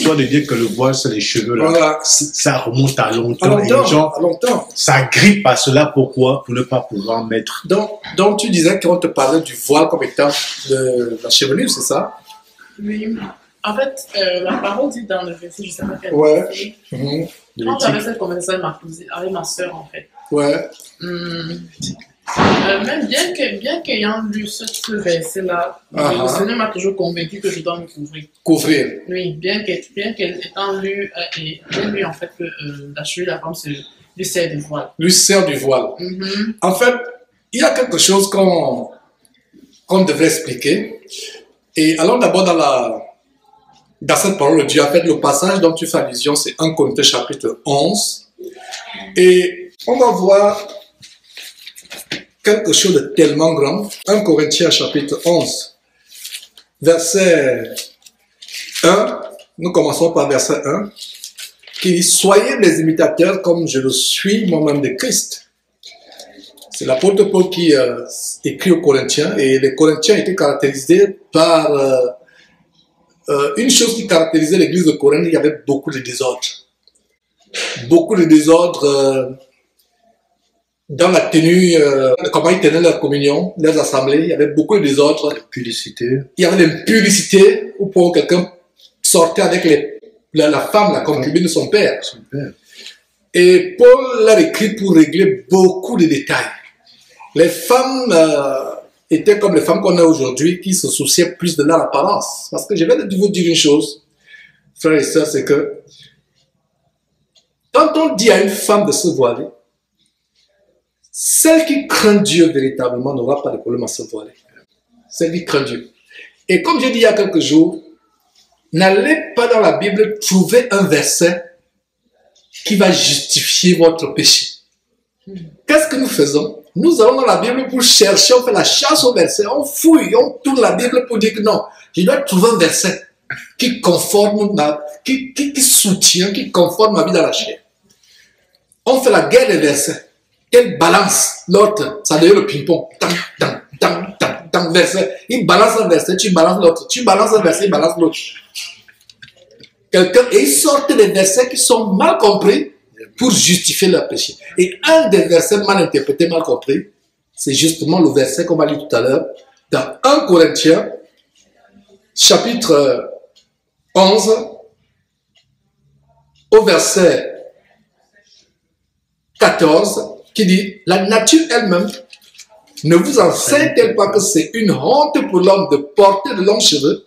Toi de dire que le voile, c'est les cheveux là, Voilà. ça remonte à longtemps. À Et les gens, longtemps. ça grippe à cela. Pourquoi? Pour ne pas pouvoir mettre. Donc tu disais qu'on te parlait du voile comme étant de la chevelure, c'est ça? Oui. En fait, la parole dit dans le verset, je ne sais pas quel Ouais. verset. Mhm. Quand j'avais cette conversation avec ma soeur, en fait. Ouais. Même bien qu'ayant lu ce verset-là, le Seigneur m'a toujours convaincu que je dois me couvrir. Couvrir. Oui, bien qu'étant lu, en fait que la chevelure de la femme, c'est lui sert du voile. Lui sert du voile. En fait, il y a quelque chose qu'on devrait expliquer. Et allons d'abord dans cette parole de Dieu. En fait, le passage dont tu fais allusion, c'est 1 Corinthiens chapitre 11. Et on va voir quelque chose de tellement grand. 1 Corinthiens chapitre 11, verset 1. Nous commençons par verset 1, qui dit « Soyez des imitateurs comme je le suis moi-même de Christ ». C'est l'apôtre Paul qui écrit aux Corinthiens, et les Corinthiens étaient caractérisés par une chose qui caractérisait l'église de Corinthe. Il y avait beaucoup de désordre. Beaucoup de désordre dans la tenue, comment ils tenaient leur communion, leurs assemblées. Il y avait beaucoup de désordre. Publicité. Il y avait l'impudicité, où pour quelqu'un sortait avec la femme, la concubine de son père. Et Paul l'a écrit pour régler beaucoup de détails. Les femmes étaient comme les femmes qu'on a aujourd'hui, qui se souciaient plus de leur apparence. Parce que je vais vous dire une chose, frères et sœurs, c'est que quand on dit à une femme de se voiler, celle qui craint Dieu véritablement n'aura pas de problème à se voiler. Celle qui craint Dieu. Et comme j'ai dit il y a quelques jours, n'allez pas dans la Bible trouver un verset qui va justifier votre péché. Qu'est-ce que nous faisons? Nous allons dans la Bible pour chercher, on fait la chasse au verset, on fouille, on tourne la Bible pour dire que non, je dois trouver un verset qui conforme qui soutient, qui conforme ma vie dans la chair. On fait la guerre des versets. Quelle balance? L'autre, ça devient le ping-pong. Verset. Il balance un verset, tu balances l'autre. Tu balances un verset, il balance l'autre. Et ils sortent des versets qui sont mal compris pour justifier leur péché. Et un des versets mal interprétés, mal compris, c'est justement le verset qu'on va lire tout à l'heure dans 1 Corinthiens, chapitre 11, au verset 14, qui dit « La nature elle-même ne vous enseigne-t-elle pas que c'est une honte pour l'homme de porter de longs cheveux,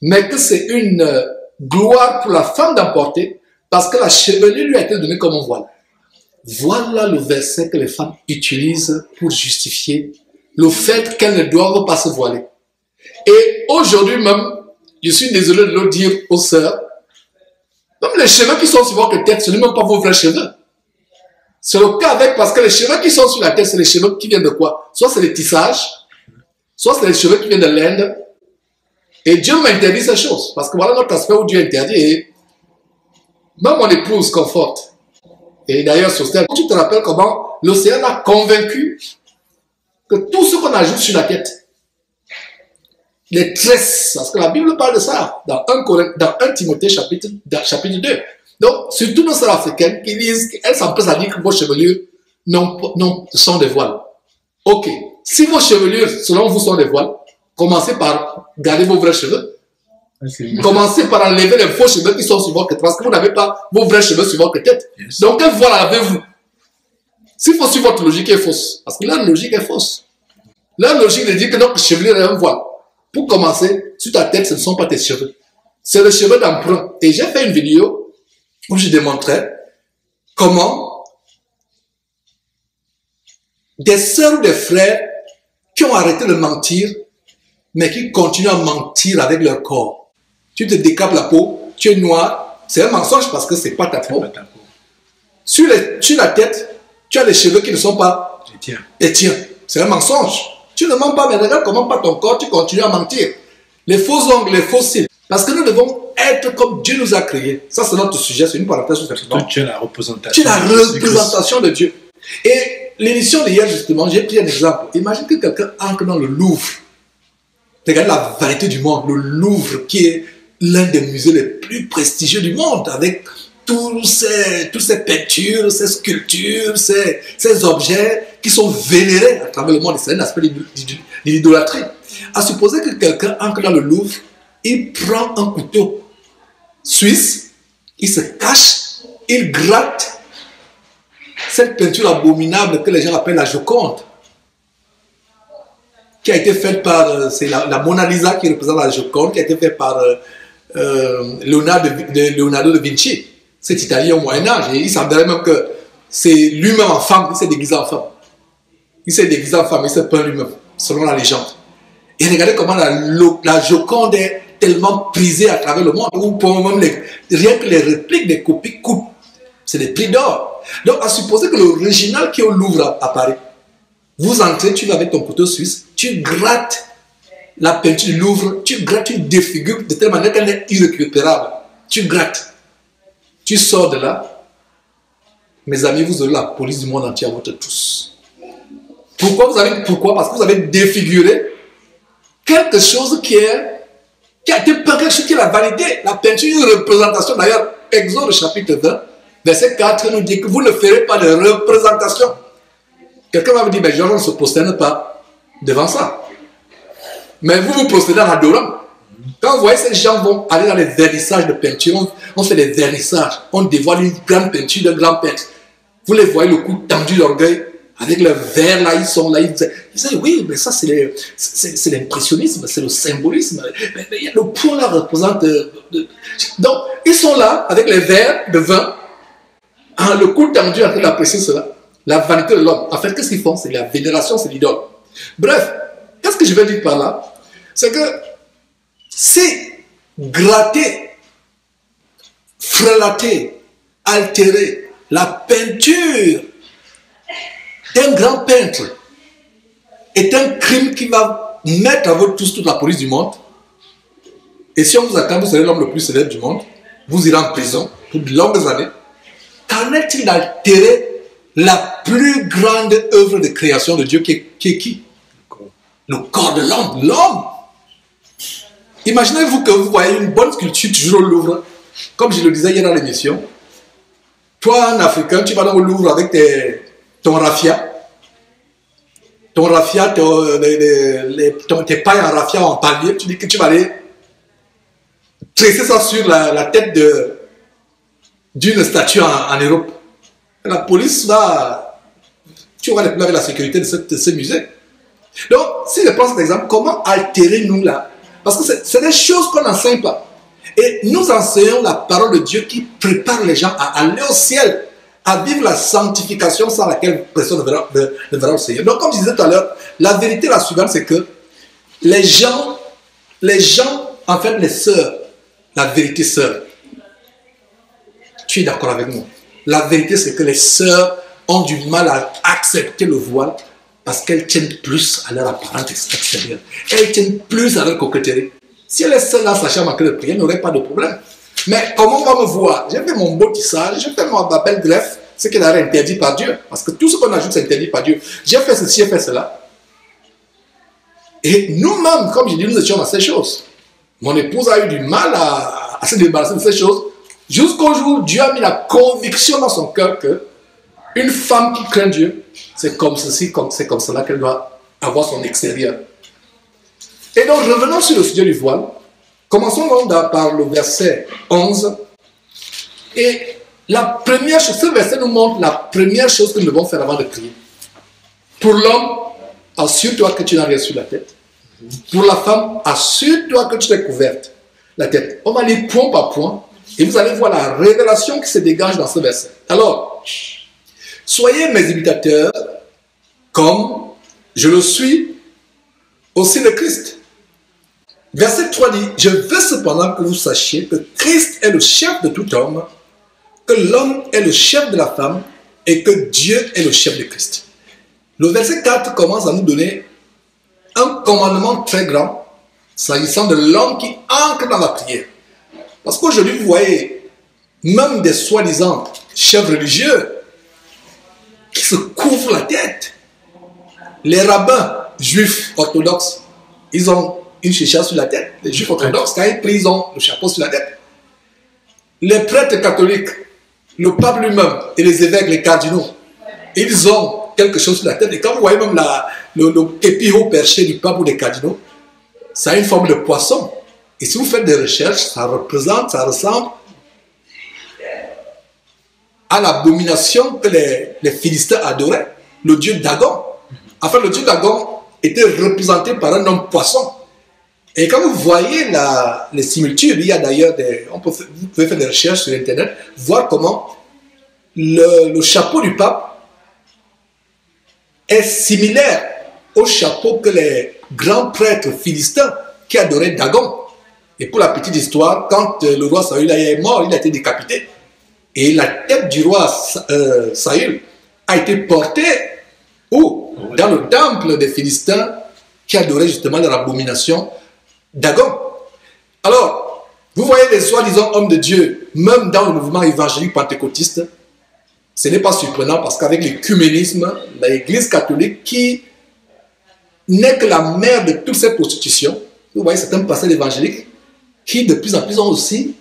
mais que c'est une gloire pour la femme d'en porter, parce que la chevelure lui a été donnée comme un voile. » Voilà le verset que les femmes utilisent pour justifier le fait qu'elles ne doivent pas se voiler. Et aujourd'hui même, je suis désolé de le dire aux sœurs, même les cheveux qui sont sur votre tête, ce n'est même pas vos vrais cheveux. C'est le cas parce que les cheveux qui sont sur la tête, c'est les cheveux qui viennent de quoi? Soit c'est les tissages, soit c'est les cheveux qui viennent de l'Inde. Et Dieu m'interdit ces choses. Parce que voilà notre aspect où Dieu interdit. Et même mon épouse conforte. Et d'ailleurs, sur cette, tu te rappelles comment l'océan a convaincu que tout ce qu'on ajoute sur la tête, les tresses, parce que la Bible parle de ça dans 1 Timothée chapitre 2. Donc, surtout nos sœurs africaines qui disent qu'elles s'empressent à dire que vos chevelures sont des voiles. Ok. Si vos chevelures, selon vous, sont des voiles, commencez par garder vos vrais cheveux. Commencez par enlever les faux cheveux qui sont sur votre tête, parce que vous n'avez pas vos vrais cheveux sur votre tête. Yes. Donc, quel voile avez-vous? S'il faut suivre votre logique est fausse, parce que leur logique est fausse. Leur logique de dire que notre chevelure est un voile. Pour commencer, sur ta tête, ce ne sont pas tes cheveux. C'est les cheveux d'emprunt. Et j'ai fait une vidéo où je démontrais comment des sœurs ou des frères qui ont arrêté de mentir, mais qui continuent à mentir avec leur corps. Tu te décapes la peau, tu es noir, c'est un mensonge parce que c'est pas ta peau. Sur la tête, tu as les cheveux qui ne sont pas les tiens. C'est un mensonge. Tu ne mens pas, mais regarde comment pas ton corps, tu continues à mentir. Les faux ongles, les faux cils. Parce que nous devons être comme Dieu nous a créés. Ça, c'est notre sujet, c'est une parenthèse. Tu es la représentation. Tu es la représentation de Dieu. Et l'émission d'hier, justement, j'ai pris un exemple. Imagine que quelqu'un entre dans le Louvre. Regarde la variété du monde. Le Louvre qui est l'un des musées les plus prestigieux du monde, avec toutes ces peintures, ces sculptures, ces objets qui sont vénérés à travers le monde. C'est un aspect de l'idolâtrie. À supposer que quelqu'un entre dans le Louvre, il prend un couteau suisse, il se cache, il gratte cette peinture abominable que les gens appellent la Joconde, qui a été faite par, c'est la Mona Lisa qui représente la Joconde, qui a été faite par Leonardo da Vinci, cet Italien au Moyen-Âge. Et il semblerait même que c'est lui-même en femme, il s'est déguisé en femme. Il s'est déguisé en femme, il s'est peint lui-même, selon la légende. Et regardez comment la Joconde est tellement prisée à travers le monde, où pour même rien que les répliques des copies coûtent. C'est des prix d'or. Donc, à supposer que l'original qui est au Louvre à Paris, vous entrez, tu vas avec ton couteau suisse, tu grattes la peinture du Louvre, tu grattes, tu défigures de telle manière qu'elle est irrécupérable. Tu grattes. Tu sors de là. Mes amis, vous aurez la police du monde entier à votre tous. Pourquoi? Parce que vous avez défiguré quelque chose qui a été peint, quelque chose qui est la vanité. La peinture, une représentation. D'ailleurs, Exode chapitre 20, verset 4 nous dit que vous ne ferez pas de représentation. Quelqu'un va me dire, mais Jean, on ne se prosterne pas devant ça. Mais vous vous prosternez en adorant. Quand vous voyez ces gens vont aller dans les vernissages de peinture, on fait des vernissages, on dévoile une grande peinture d'un grand peintre. Vous les voyez le cou tendu d'orgueil, avec le verre là, ils sont là, ils disent oui, mais ça c'est l'impressionnisme, c'est le symbolisme. Mais le point là représente... Donc, ils sont là, avec les verres de vin, le cou tendu en train d'apprécier cela. La vanité de l'homme. En fait, qu'est-ce qu'ils font? C'est la vénération, c'est l'idole. Bref, qu'est-ce que je veux dire par là? C'est que c'est gratter, frelater, altérer la peinture d'un grand peintre est un crime qui va mettre à votre tous toute la police du monde. Et si on vous attend, vous serez l'homme le plus célèbre du monde. Vous irez en prison pour de longues années. Qu'en est-il d'altérer la plus grande œuvre de création de Dieu qui est qui? Le corps de l'homme. L'homme. Imaginez-vous que vous voyez une bonne sculpture toujours au Louvre. Comme je le disais hier dans l'émission. Toi, un Africain, tu vas dans le Louvre avec ton raffia. Ton raffia, tes pailles en raffia en palmier. Tu dis que tu vas aller tresser ça sur la tête d'une statue en Europe. La police va... Tu auras les problèmes avec la sécurité de ce musée. Donc, si je prends cet exemple, comment altérer nous là? Parce que c'est des choses qu'on n'enseigne pas. Et nous enseignons la parole de Dieu qui prépare les gens à aller au ciel, à vivre la sanctification sans laquelle personne ne verra au Seigneur. Donc, comme je disais tout à l'heure, la vérité la suivante, c'est que les gens, en fait, les sœurs, la vérité sœur, tu es d'accord avec moi? La vérité, c'est que les sœurs ont du mal à accepter le voile parce qu'elles tiennent plus à leur apparence extérieure. Elles tiennent plus à leur coquetterie. Si les sœurs dans sa chambre en train de prier, n'auraient pas de problème. Mais comment on va me voir? J'ai fait mon beau tissage, j'ai fait ma belle greffe, ce qui est interdit par Dieu. Parce que tout ce qu'on ajoute, c'est interdit par Dieu. J'ai fait ceci, j'ai fait cela. Et nous-mêmes, comme je dis, nous étions dans ces choses. Mon épouse a eu du mal à se débarrasser de ces choses. Jusqu'au jour où Dieu a mis la conviction dans son cœur que une femme qui craint Dieu, c'est comme ceci, c'est comme cela qu'elle doit avoir son extérieur. Et donc, revenons sur le sujet du voile. Commençons donc par le verset 11. Et la première chose, ce verset nous montre la première chose que nous devons faire avant de prier. Pour l'homme, assure-toi que tu n'as rien sur la tête. Pour la femme, assure-toi que tu t'es couverte la tête. On va lire point par point. Et vous allez voir la révélation qui se dégage dans ce verset. Alors, soyez mes imitateurs, comme je le suis aussi de Christ. Verset 3 dit, je veux cependant que vous sachiez que Christ est le chef de tout homme, que l'homme est le chef de la femme, et que Dieu est le chef de Christ. Le verset 4 commence à nous donner un commandement très grand, s'agissant de l'homme qui entre dans la prière. Parce qu'aujourd'hui, vous voyez, même des soi-disant chefs religieux qui se couvrent la tête. Les rabbins juifs orthodoxes, ils ont une chicha sur la tête. Les juifs orthodoxes, quand ils prient, ils ont le chapeau sur la tête. Les prêtres catholiques, le pape lui-même et les évêques, les cardinaux, ils ont quelque chose sur la tête. Et quand vous voyez même le képi haut perché du pape ou des cardinaux, ça a une forme de poisson. Et si vous faites des recherches, ça ressemble à l'abomination que les Philistins adoraient, le dieu Dagon. Enfin, le dieu Dagon était représenté par un homme poisson. Et quand vous voyez les similitudes, il y a d'ailleurs vous pouvez faire des recherches sur Internet, voir comment le chapeau du pape est similaire au chapeau que les grands prêtres philistins qui adoraient Dagon. Et pour la petite histoire, quand le roi Saül est mort, il a été décapité. Et la tête du roi Saül a été portée où? Dans le temple des Philistins qui adoraient justement leur abomination Dagon. Alors, vous voyez les soi-disant hommes de Dieu, même dans le mouvement évangélique pentecôtiste, ce n'est pas surprenant parce qu'avec l'écuménisme, l'Église catholique qui n'est que la mère de toutes ces prostitutions, vous voyez certains pasteurs évangéliques qui de plus en plus ont aussi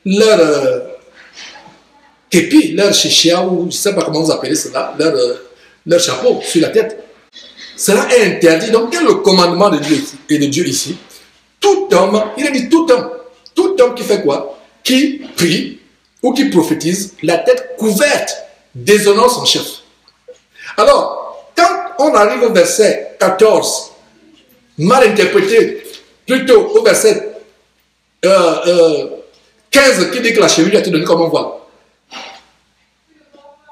leur képi, leur chichia, ou je ne sais pas comment vous appelez cela, leur chapeau sur la tête. Cela est interdit. Donc, quel est le commandement de Dieu ici? Tout homme, il a dit tout homme qui fait quoi? Qui prie ou qui prophétise, la tête couverte, déshonore son chef. Alors, quand on arrive au verset 14, mal interprété, plutôt au verset 15 qui dit que la chevelure a été donnée comme un voile.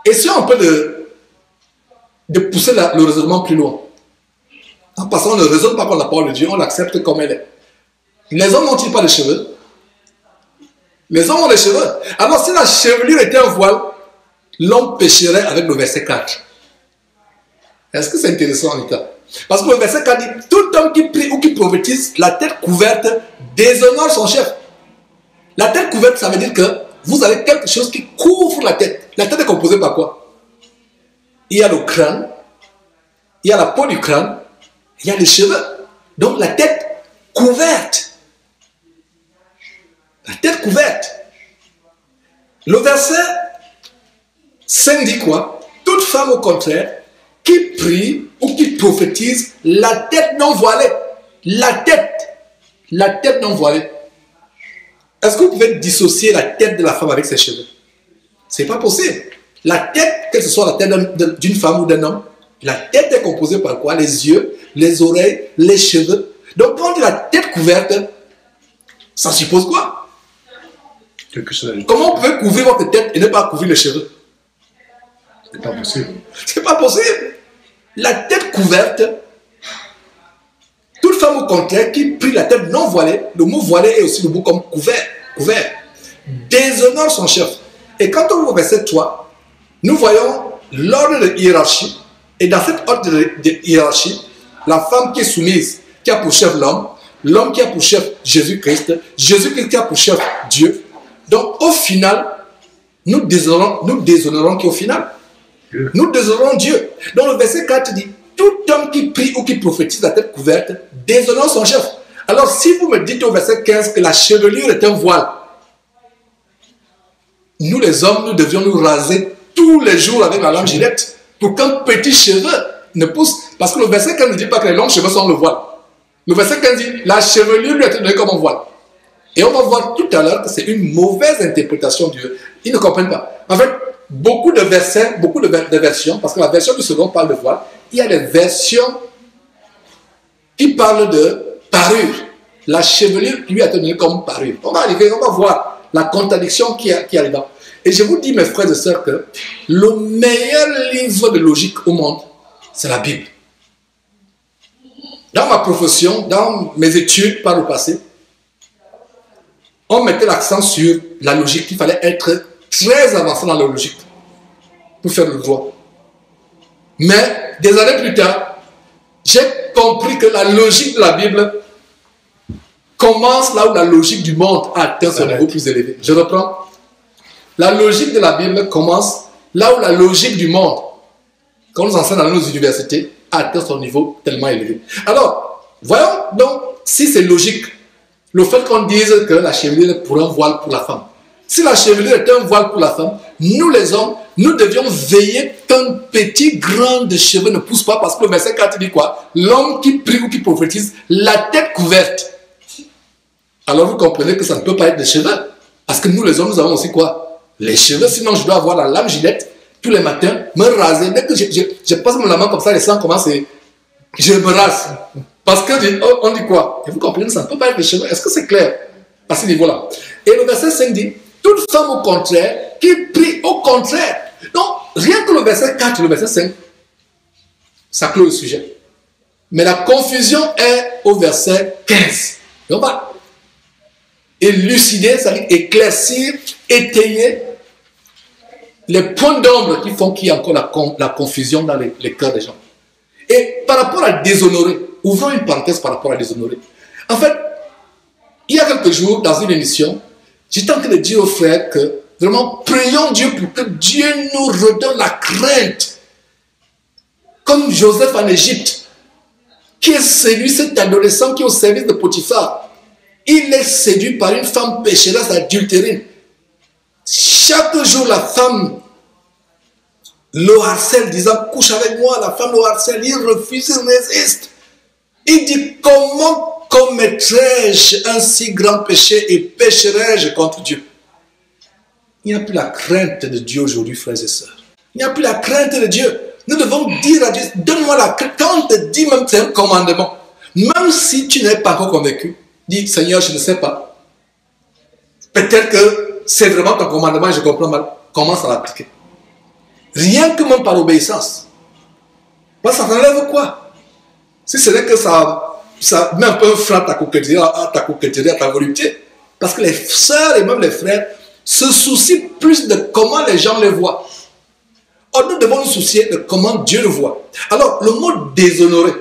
Essayons un peu de pousser le raisonnement plus loin. En passant, on ne raisonne pas par la parole de Dieu, on l'accepte comme elle est. Les hommes n'ont-ils pas de cheveux? Les hommes ont des cheveux. Alors si la chevelure était un voile, l'homme pécherait avec le verset 4. Est-ce que c'est intéressant, Anita? Parce que le verset 4 dit, tout homme qui prie ou qui prophétise, la tête couverte, déshonore son chef. La tête couverte, ça veut dire que vous avez quelque chose qui couvre la tête. La tête est composée par quoi? Il y a le crâne, il y a la peau du crâne, il y a les cheveux. Donc la tête couverte. La tête couverte. Le verset 5 dit quoi? Toute femme au contraire qui prie ou qui prophétise, la tête non voilée. La tête non voilée. Est-ce que vous pouvez dissocier la tête de la femme avec ses cheveux? C'est pas possible. La tête, que ce soit la tête d'une femme ou d'un homme, la tête est composée par quoi? Les yeux, les oreilles, les cheveux. Donc quand on dit la tête couverte, ça suppose quoi? Comment vous pouvez couvrir votre tête et ne pas couvrir les cheveux? C'est pas possible. C'est pas possible. La tête couverte, toute femme au contraire qui prie la tête non voilée, le mot voilé est aussi le mot comme couvert, déshonore son chef. Et quand on va au verset 3, nous voyons l'ordre de hiérarchie. Et dans cet ordre de hiérarchie, la femme qui est soumise, qui a pour chef l'homme, l'homme qui a pour chef Jésus-Christ, Jésus-Christ qui a pour chef Dieu. Donc au final, nous déshonorons qui au final? Nous déshonorons Dieu. Donc le verset 4 dit, tout homme qui prie ou qui prophétise la tête couverte, déshonore son chef. Alors si vous me dites au verset 15 que la chevelure est un voile, nous les hommes, nous devions nous raser tous les jours avec la lame gilette pour qu'un petit cheveu ne pousse. Parce que le verset 15 ne dit pas que les longs cheveux sont le voile. Le verset 15 dit, la chevelure lui a été donnée comme un voile. Et on va voir tout à l'heure que c'est une mauvaise interprétation de Dieu. Ils ne comprennent pas. En fait, beaucoup de versets, beaucoup de versions, parce que la version du second parle de voile, il y a des versions qui parlent de parure. La chevelure lui a été donnée comme parure. On va arriver, on va voir la contradiction qui arrive. Et je vous dis, mes frères et sœurs, que le meilleur livre de logique au monde, c'est la Bible. Dans ma profession, dans mes études par le passé, on mettait l'accent sur la logique. Il fallait être très avancé dans la logique pour faire le droit. Mais des années plus tard, j'ai compris que la logique de la Bible commence là où la logique du monde a atteint son niveau plus élevé. Je reprends. La logique de la Bible commence là où la logique du monde, qu'on nous enseigne dans nos universités, a atteint son niveau tellement élevé. Alors, Voyons donc si c'est logique. Le fait qu'on dise que la chevelure est pour un voile pour la femme. Si la chevelure est un voile pour la femme, nous les hommes, nous devions veiller qu'un petit grain de cheveux ne pousse pas, parce que le verset 4 dit quoi? L'homme qui prie ou qui prophétise, la tête couverte. Alors vous comprenez que ça ne peut pas être des cheveux. Parce que nous les hommes, nous avons aussi quoi? Les cheveux, sinon je dois avoir la lame Gillette tous les matins, me raser. Dès que je passe la main comme ça, les sangs commencent et je me rase. Parce qu'on dit quoi? Et vous comprenez, ça ne peut pas être des cheveux. Est-ce que c'est clair à ce niveau-là? Et le verset 5 dit, toute femme au contraire, qui prie au contraire. Donc, rien que le verset 4 et le verset 5, ça clôt le sujet. Mais la confusion est au verset 15. Et on va élucider, c'est-à-dire éclaircir, étayer les points d'ombre qui font qu'il y a encore la confusion dans les cœurs des gens. Et par rapport à déshonorer, ouvrons une parenthèse par rapport à déshonorer. En fait, il y a quelques jours, dans une émission, j'étais en train de dire aux frères que vraiment, prions Dieu pour que Dieu nous redonne la crainte. Comme Joseph en Égypte, qui est séduit, cet adolescent qui est au service de Potiphar. Il est séduit par une femme pécheresse adultérine. Chaque jour, la femme le harcèle, disant couche avec moi. La femme le harcèle, il refuse, il résiste. Il dit comment commettrais-je un si grand péché et pécherais-je contre Dieu? Il n'y a plus la crainte de Dieu aujourd'hui, frères et sœurs. Il n'y a plus la crainte de Dieu. Nous devons dire à Dieu, donne-moi la crainte. Quand on te dit même que c'est un commandement, même si tu n'es pas encore convaincu, dis Seigneur, je ne sais pas. Peut-être que c'est vraiment ton commandement et je comprends mal. Commence à l'appliquer. Rien que même par obéissance. Ça t'enlève quoi? Si ce n'est que ça met un peu un frein à ta coquetterie, à ta volupté. Parce que les sœurs et même les frères se soucient plus de comment les gens les voient. Or, nous devons nous soucier de comment Dieu le voit. Alors, le mot déshonorer,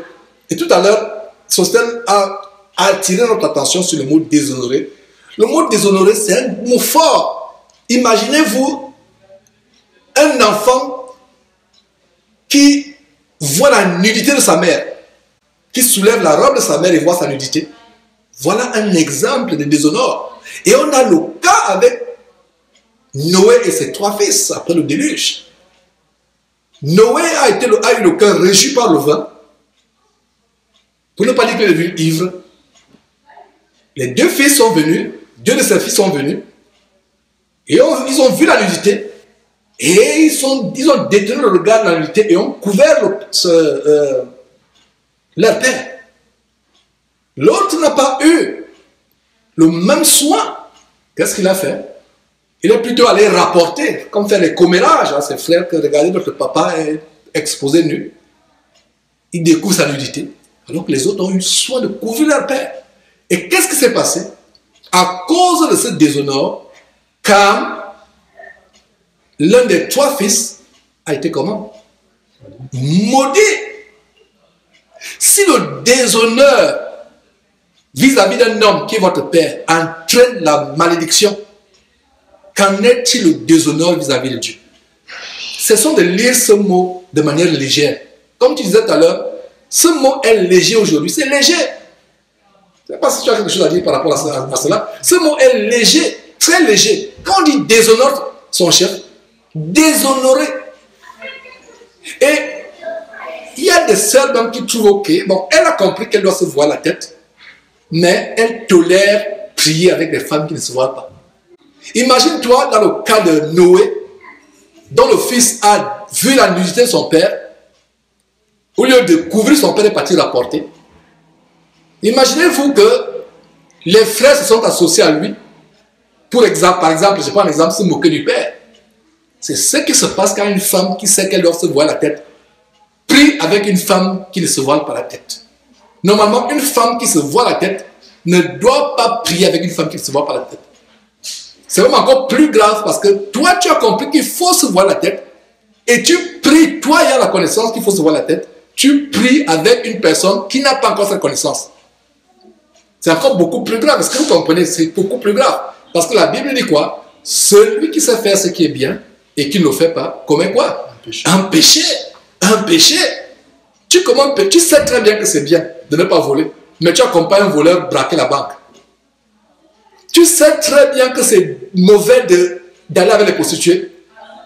et tout à l'heure, Sosthène a attiré notre attention sur le mot déshonorer. Le mot déshonorer, c'est un mot fort. Imaginez-vous un enfant qui voit la nudité de sa mère, qui soulève la robe de sa mère et voit sa nudité. Voilà un exemple de déshonneur. Et on a le cas avec Noé et ses 3 fils après le déluge. Noé a eu le cœur réjoui par le vin, pour ne pas dire qu'il est devenu ivre. Les 2 fils sont venus, 2 de ses fils sont venus, et ils ont vu la nudité, et ils ont détenu le regard de la nudité et ont couvert leur père. L'autre n'a pas eu le même soin. Qu'est-ce qu'il a fait? Il est plutôt allé rapporter, comme faire les commérages à ses frères, que regardez, votre papa est exposé nu. Il découvre sa nudité. Alors que les autres ont eu soin de couvrir leur père. Et qu'est-ce qui s'est passé? À cause de ce déshonneur, Cam, l'un des 3 fils, a été comment? Maudit. Si le déshonneur vis-à-vis d'un homme qui est votre père entraîne la malédiction, qu'en est-il le déshonneur vis-à-vis de Dieu? Cessons de lire ce mot de manière légère. Comme tu disais tout à l'heure, ce mot est léger aujourd'hui. C'est léger. Je ne sais pas si tu as quelque chose à dire par rapport à cela. Ce mot est léger, très léger. Quand on dit déshonore son chef, déshonorer. Et il y a des sœurs même qui trouvent ok. Bon, elle a compris qu'elle doit se voir la tête, mais elle tolère prier avec des femmes qui ne se voient pas. Imagine-toi dans le cas de Noé, dont le fils a vu la nudité de son père, au lieu de couvrir son père et partir rapporter. Imaginez-vous que les frères se sont associés à lui, par exemple, je prends un exemple, se moquer du père. C'est ce qui se passe quand une femme qui sait qu'elle doit se voir la tête prie avec une femme qui ne se voile pas la tête. Normalement, une femme qui se voit la tête ne doit pas prier avec une femme qui ne se voit pas la tête. C'est même encore plus grave parce que toi, tu as compris qu'il faut se voir la tête et tu pries, toi ayant la connaissance qu'il faut se voir la tête, tu pries avec une personne qui n'a pas encore cette connaissance. C'est encore beaucoup plus grave. Est-ce que vous comprenez? C'est beaucoup plus grave. Parce que la Bible dit quoi? Celui qui sait faire ce qui est bien et qui ne le fait pas, commet quoi? Un péché. Un péché. Tu sais très bien que c'est bien de ne pas voler. mais tu accompagnes un voleur braquer la banque. Tu sais très bien que c'est mauvais d'aller avec les prostituées.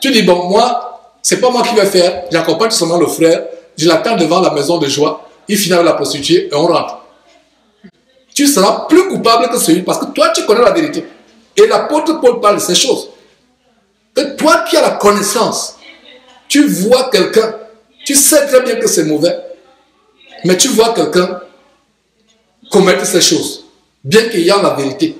Tu dis, bon, moi, c'est pas moi qui vais faire. J'accompagne tout simplement le frère. Je l'attends devant la maison de joie. Il finit avec la prostituée et on rentre. Tu seras plus coupable que celui, parce que toi, tu connais la vérité. Et l'apôtre Paul parle de ces choses. Que toi qui as la connaissance, tu vois quelqu'un, tu sais très bien que c'est mauvais, mais tu vois quelqu'un commettre ces choses, bien qu'il y ait la vérité.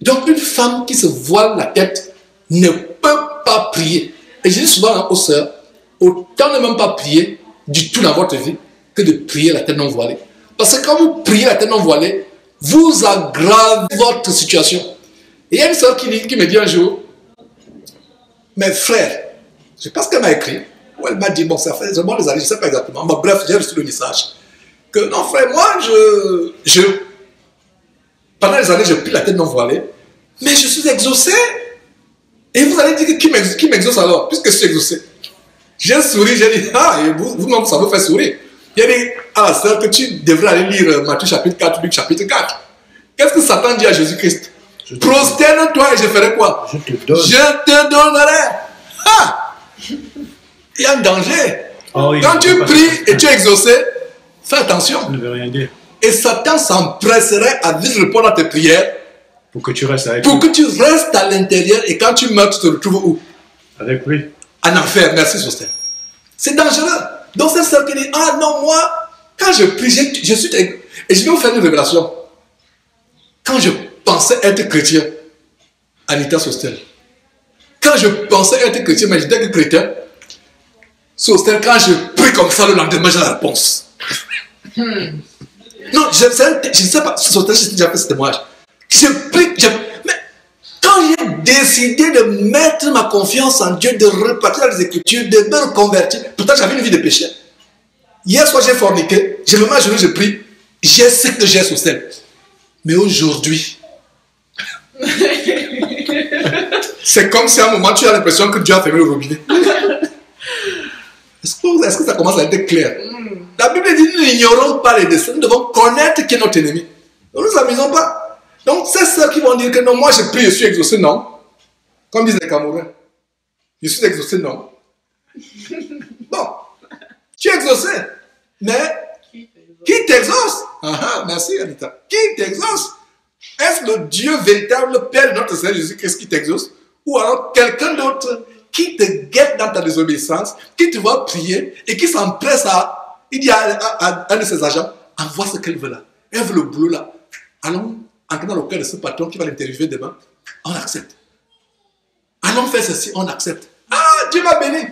Donc une femme qui se voile la tête ne peut pas prier. Et je dis souvent aux sœurs, autant ne même pas prier du tout dans votre vie que de prier la tête non voilée. Parce que quand vous priez la tête non voilée, vous aggravez votre situation. Et il y a une sœur qui me dit un jour, mes frères, je sais pas ce qu'elle m'a écrit, ou elle m'a dit, bon, ça fait vraiment des années, je ne sais pas exactement, mais bref, j'ai reçu le message, que non frère, moi, pendant des années, je prie la tête non voilée, mais je suis exaucé. Et vous allez dire, qui m'exauce alors, puisque je suis exaucé? J'ai souri, j'ai dit, ah, et vous-même, ça vous fait sourire. Il a dit à la sœur que tu devrais aller lire Matthieu chapitre 4, Luc chapitre 4. Qu'est-ce que Satan dit à Jésus-Christ? Prosterne-toi et je ferai quoi? Je te donnerai. Ah! Il y a un danger. Oh, oui, quand tu pries et tu es exaucé, fais attention. Ça ne veut rien dire. Et Satan s'empresserait à vite répondre à tes prières. Pour que tu restes avec lui. Pour que tu restes à l'intérieur et quand tu meurs, tu te retrouves où? Avec lui. En enfer. Merci, Sosthène. C'est dangereux. Donc, c'est ça qui dit, ah non, moi, quand je prie, je suis... Et je vais vous faire une révélation. Quand je pensais être chrétien, Anita Sosthène, quand je pensais être chrétien, mais j'étais que chrétien, Sosthène, quand je prie comme ça, le lendemain, j'ai la réponse. Non, je ne sais pas, Sosthène, j'ai déjà fait ce témoignage. Je prie, mais quand j'ai décidé de mettre ma confiance en Dieu, de repartir dans les Écritures, de me reconvertir, pourtant j'avais une vie de péché. Hier soir j'ai forniqué, je me mets à genoux, je prie, j'ai ce que j'ai sur scène. Mais aujourd'hui, c'est comme si à un moment tu as l'impression que Dieu a fermé le robinet. Est-ce que ça commence à être clair? La Bible dit, nous n'ignorons pas les desseins, nous devons connaître qui est notre ennemi. Nous ne nous amusons pas. Donc, c'est ceux qui vont dire que non, moi je prie, je suis exaucé, non. Comme disent les Camerounais. Je suis exaucé, non. Bon, tu es exaucé, mais qui t'exauce? Ah, merci Anita. Qui t'exauce? Est-ce le Dieu véritable, Père de notre Seigneur Jésus-Christ qui t'exauce? Ou alors quelqu'un d'autre qui te guette dans ta désobéissance, qui te voit prier et qui s'empresse à... Il dit à un de ses agents, envoie ce qu'elle veut là. Elle veut le boulot là. Allons entrer dans le cœur de ce patron qui va l'interviewer demain. On accepte. Allons faire ceci, on accepte. Ah, Dieu m'a béni.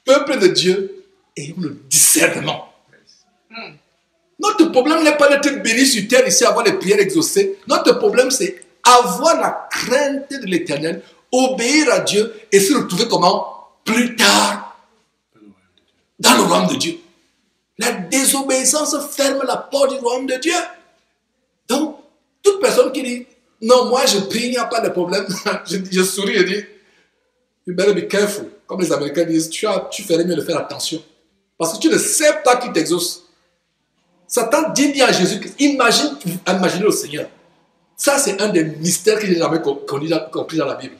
Peuple de Dieu, ayons le discernement. Notre problème n'est pas d'être béni sur terre ici, avoir les prières exaucées. Notre problème, c'est avoir la crainte de l'Éternel, obéir à Dieu et se retrouver comment? Plus tard, dans le royaume de Dieu. La désobéissance ferme la porte du royaume de Dieu. Donc, toute personne qui dit, non, moi je prie, il n'y a pas de problème, je souris et dis, you better be careful. Comme les Américains disent, tu ferais mieux de faire attention. Parce que tu ne sais pas qui t'exauce. Satan dit bien à Jésus, imaginez le Seigneur. Ça, c'est un des mystères que j'ai jamais compris dans la Bible.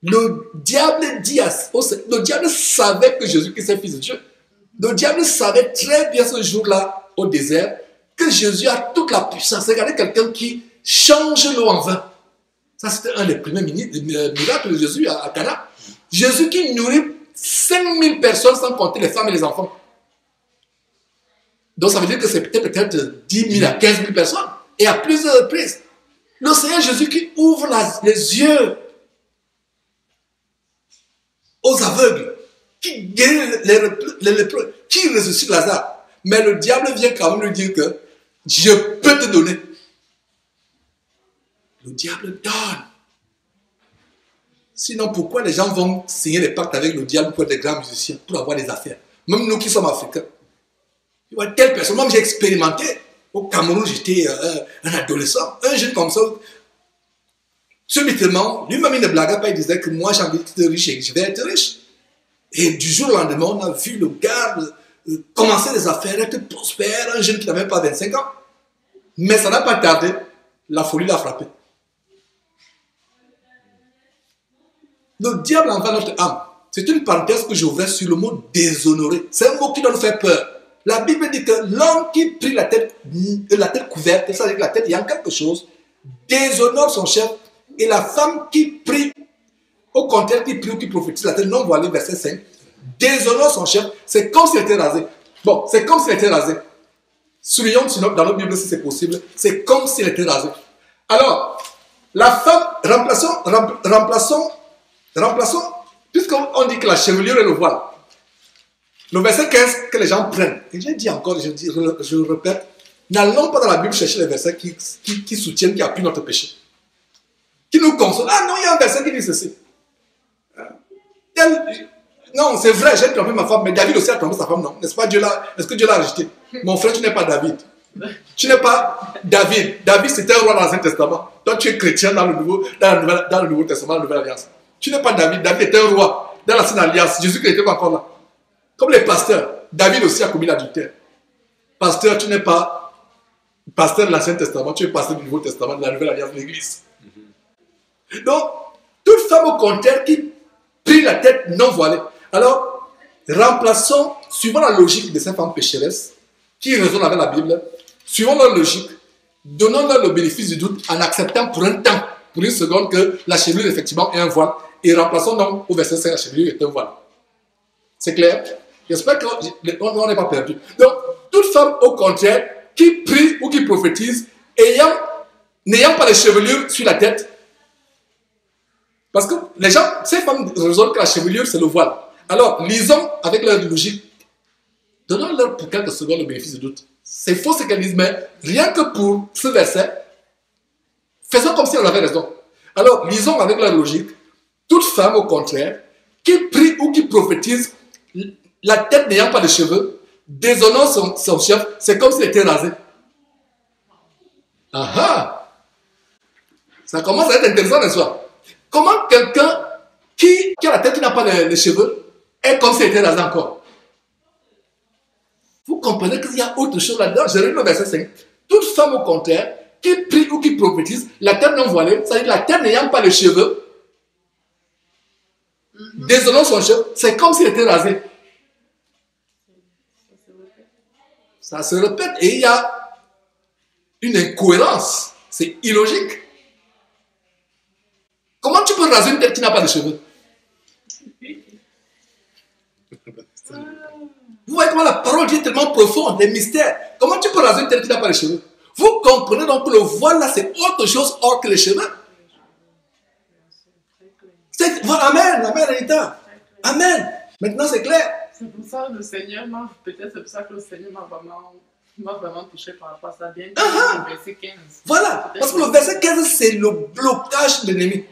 Le diable le diable savait que Jésus-Christ est fils de Dieu. Le diable savait très bien ce jour-là, au désert, que Jésus a toute la puissance. Regardez quelqu'un qui change l'eau en vin. Ça, c'était un des premiers miracles de Jésus à Cana. Jésus qui nourrit 5000 personnes sans compter les femmes et les enfants. Donc ça veut dire que c'était peut-être 10 000 à 15 000 personnes. Et à plusieurs reprises. Le Seigneur Jésus qui ouvre les yeux aux aveugles, qui guérit les lépreux, qui ressuscite Lazare. Mais le diable vient quand même lui dire que je peux te donner. Le diable donne. Sinon, pourquoi les gens vont signer des pactes avec le diable pour être des grands musiciens, pour avoir des affaires? Même nous qui sommes africains. Tu vois, telle personne, même j'ai expérimenté. Au Cameroun, j'étais un adolescent, un jeune comme ça. Subitement, lui-même, il ne blaguait pas, il disait que moi, j'ai envie d'être riche et que je vais être riche. Et du jour au lendemain, on a vu le gars commencer des affaires, être prospère, un jeune qui n'avait pas 25 ans. Mais ça n'a pas tardé, la folie l'a frappé. Le diable envers notre âme. C'est une parenthèse que j'ouvrais sur le mot déshonorer. C'est un mot qui doit nous faire peur. La Bible dit que l'homme qui prie la tête couverte, ça veut dire que la tête, il y a quelque chose, déshonore son chef. Et la femme qui prie, au contraire, qui prie ou qui prophétise la tête non voilée, verset 5, déshonore son chef. C'est comme s'il était rasé. Bon, c'est comme s'il était rasé. Soulignons dans notre Bible si c'est possible. C'est comme s'il était rasé. Alors, la femme, remplaçons, puisqu'on dit que la chevelure est le voile. Le verset 15 que les gens prennent. Et j'ai dit encore, je répète, n'allons pas dans la Bible chercher les versets qui soutiennent, qui appuient notre péché. Qui nous consolent. Ah non, il y a un verset qui dit ceci. Non, c'est vrai, j'ai trompé ma femme, mais David aussi a trompé sa femme, non? N'est-ce pas Dieu là? Est-ce que Dieu l'a rejeté? Mon frère, tu n'es pas David. Tu n'es pas David. David, c'était un roi dans l'Ancien Testament. Toi, tu es chrétien dans le Nouveau Testament, la Nouvelle Alliance. Tu n'es pas David. David était un roi dans l'Ancienne Alliance. Jésus-Christ n'était pas encore là. Comme les pasteurs. David aussi a commis l'adultère. Pasteur, tu n'es pas pasteur de l'Ancien Testament. Tu es pasteur du Nouveau Testament, de la Nouvelle Alliance de l'Église. Donc, toute femme au contraire qui prie la tête non voilée. Alors, remplaçons, suivant la logique de ces femmes pécheresses, qui raisonnent avec la Bible, suivant leur logique, donnons-leur le bénéfice du doute en acceptant pour un temps, pour une seconde, que la chevelure effectivement est un voile, et remplaçons donc au verset 5, la chevelure est un voile. C'est clair? J'espère qu'on n'est pas perdu. Donc, toute femme au contraire, qui prie ou qui prophétise, n'ayant pas de chevelure sur la tête, parce que les gens, ces femmes raisonnent que la chevelure c'est le voile. Alors, lisons avec leur logique. Donnons-leur pour quelques secondes le bénéfice du doute. C'est faux ce qu'elles disent, mais rien que pour ce verset, faisons comme si on avait raison. Alors, lisons avec leur logique. Toute femme, au contraire, qui prie ou qui prophétise, la tête n'ayant pas de cheveux, déshonore son chef, c'est comme s'il était rasé. Ah ah! Ça commence à être intéressant, n'est-ce pas? Comment quelqu'un qui a la tête qui n'a pas de cheveux est comme s'il était rasé encore? Vous comprenez qu'il y a autre chose là-dedans. Je relis le verset 5. Toute femme au contraire, qui prie ou qui prophétise, la tête non voilée, c'est-à-dire la tête n'ayant pas de cheveux, déshonore son chef, c'est comme s'il était rasé. Ça se répète et il y a une incohérence. C'est illogique. Comment tu peux raser une tête qui n'a pas de cheveux? Vous voyez comment la parole est tellement profonde, des mystères. Comment tu peux raser une tête qui n'a pas de cheveux? Vous comprenez donc que le voile là, c'est autre chose hors que les cheveux. Amen, amen, Anita. Amen. Maintenant, c'est clair. C'est pour ça que le Seigneur m'a, peut-être c'est pour ça que le Seigneur m'a vraiment touché par rapport à ça, bien que le verset 15. Voilà, parce que le verset 15, c'est le blocage de l'ennemi.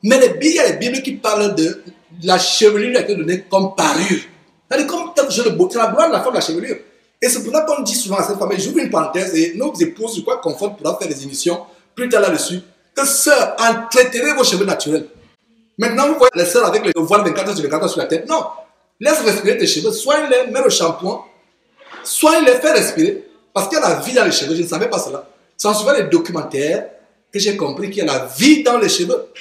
Mais il y a les Bibles qui parlent de la chevelure qui a été donnée comme parure. C'est-à-dire comme quelque chose de beau. C'est la gloire de la femme, la chevelure. Et c'est pour ça qu'on dit souvent à cette femme, j'ouvre une parenthèse, et nos épouses, je crois qu'on pourra faire des émissions plus tard là-dessus, que sœurs, entretenez vos cheveux naturels. Maintenant, vous voyez les sœurs avec le voile 24 heures sur 24 heures sur la tête. Non. Laisse respirer tes cheveux. Soigne-les, mets le shampoing. Soigne-les, fais respirer. Parce qu'il y a la vie dans les cheveux. Je ne savais pas cela. C'est en suivant les documentaires que j'ai compris qu'il y a la vie dans les cheveux.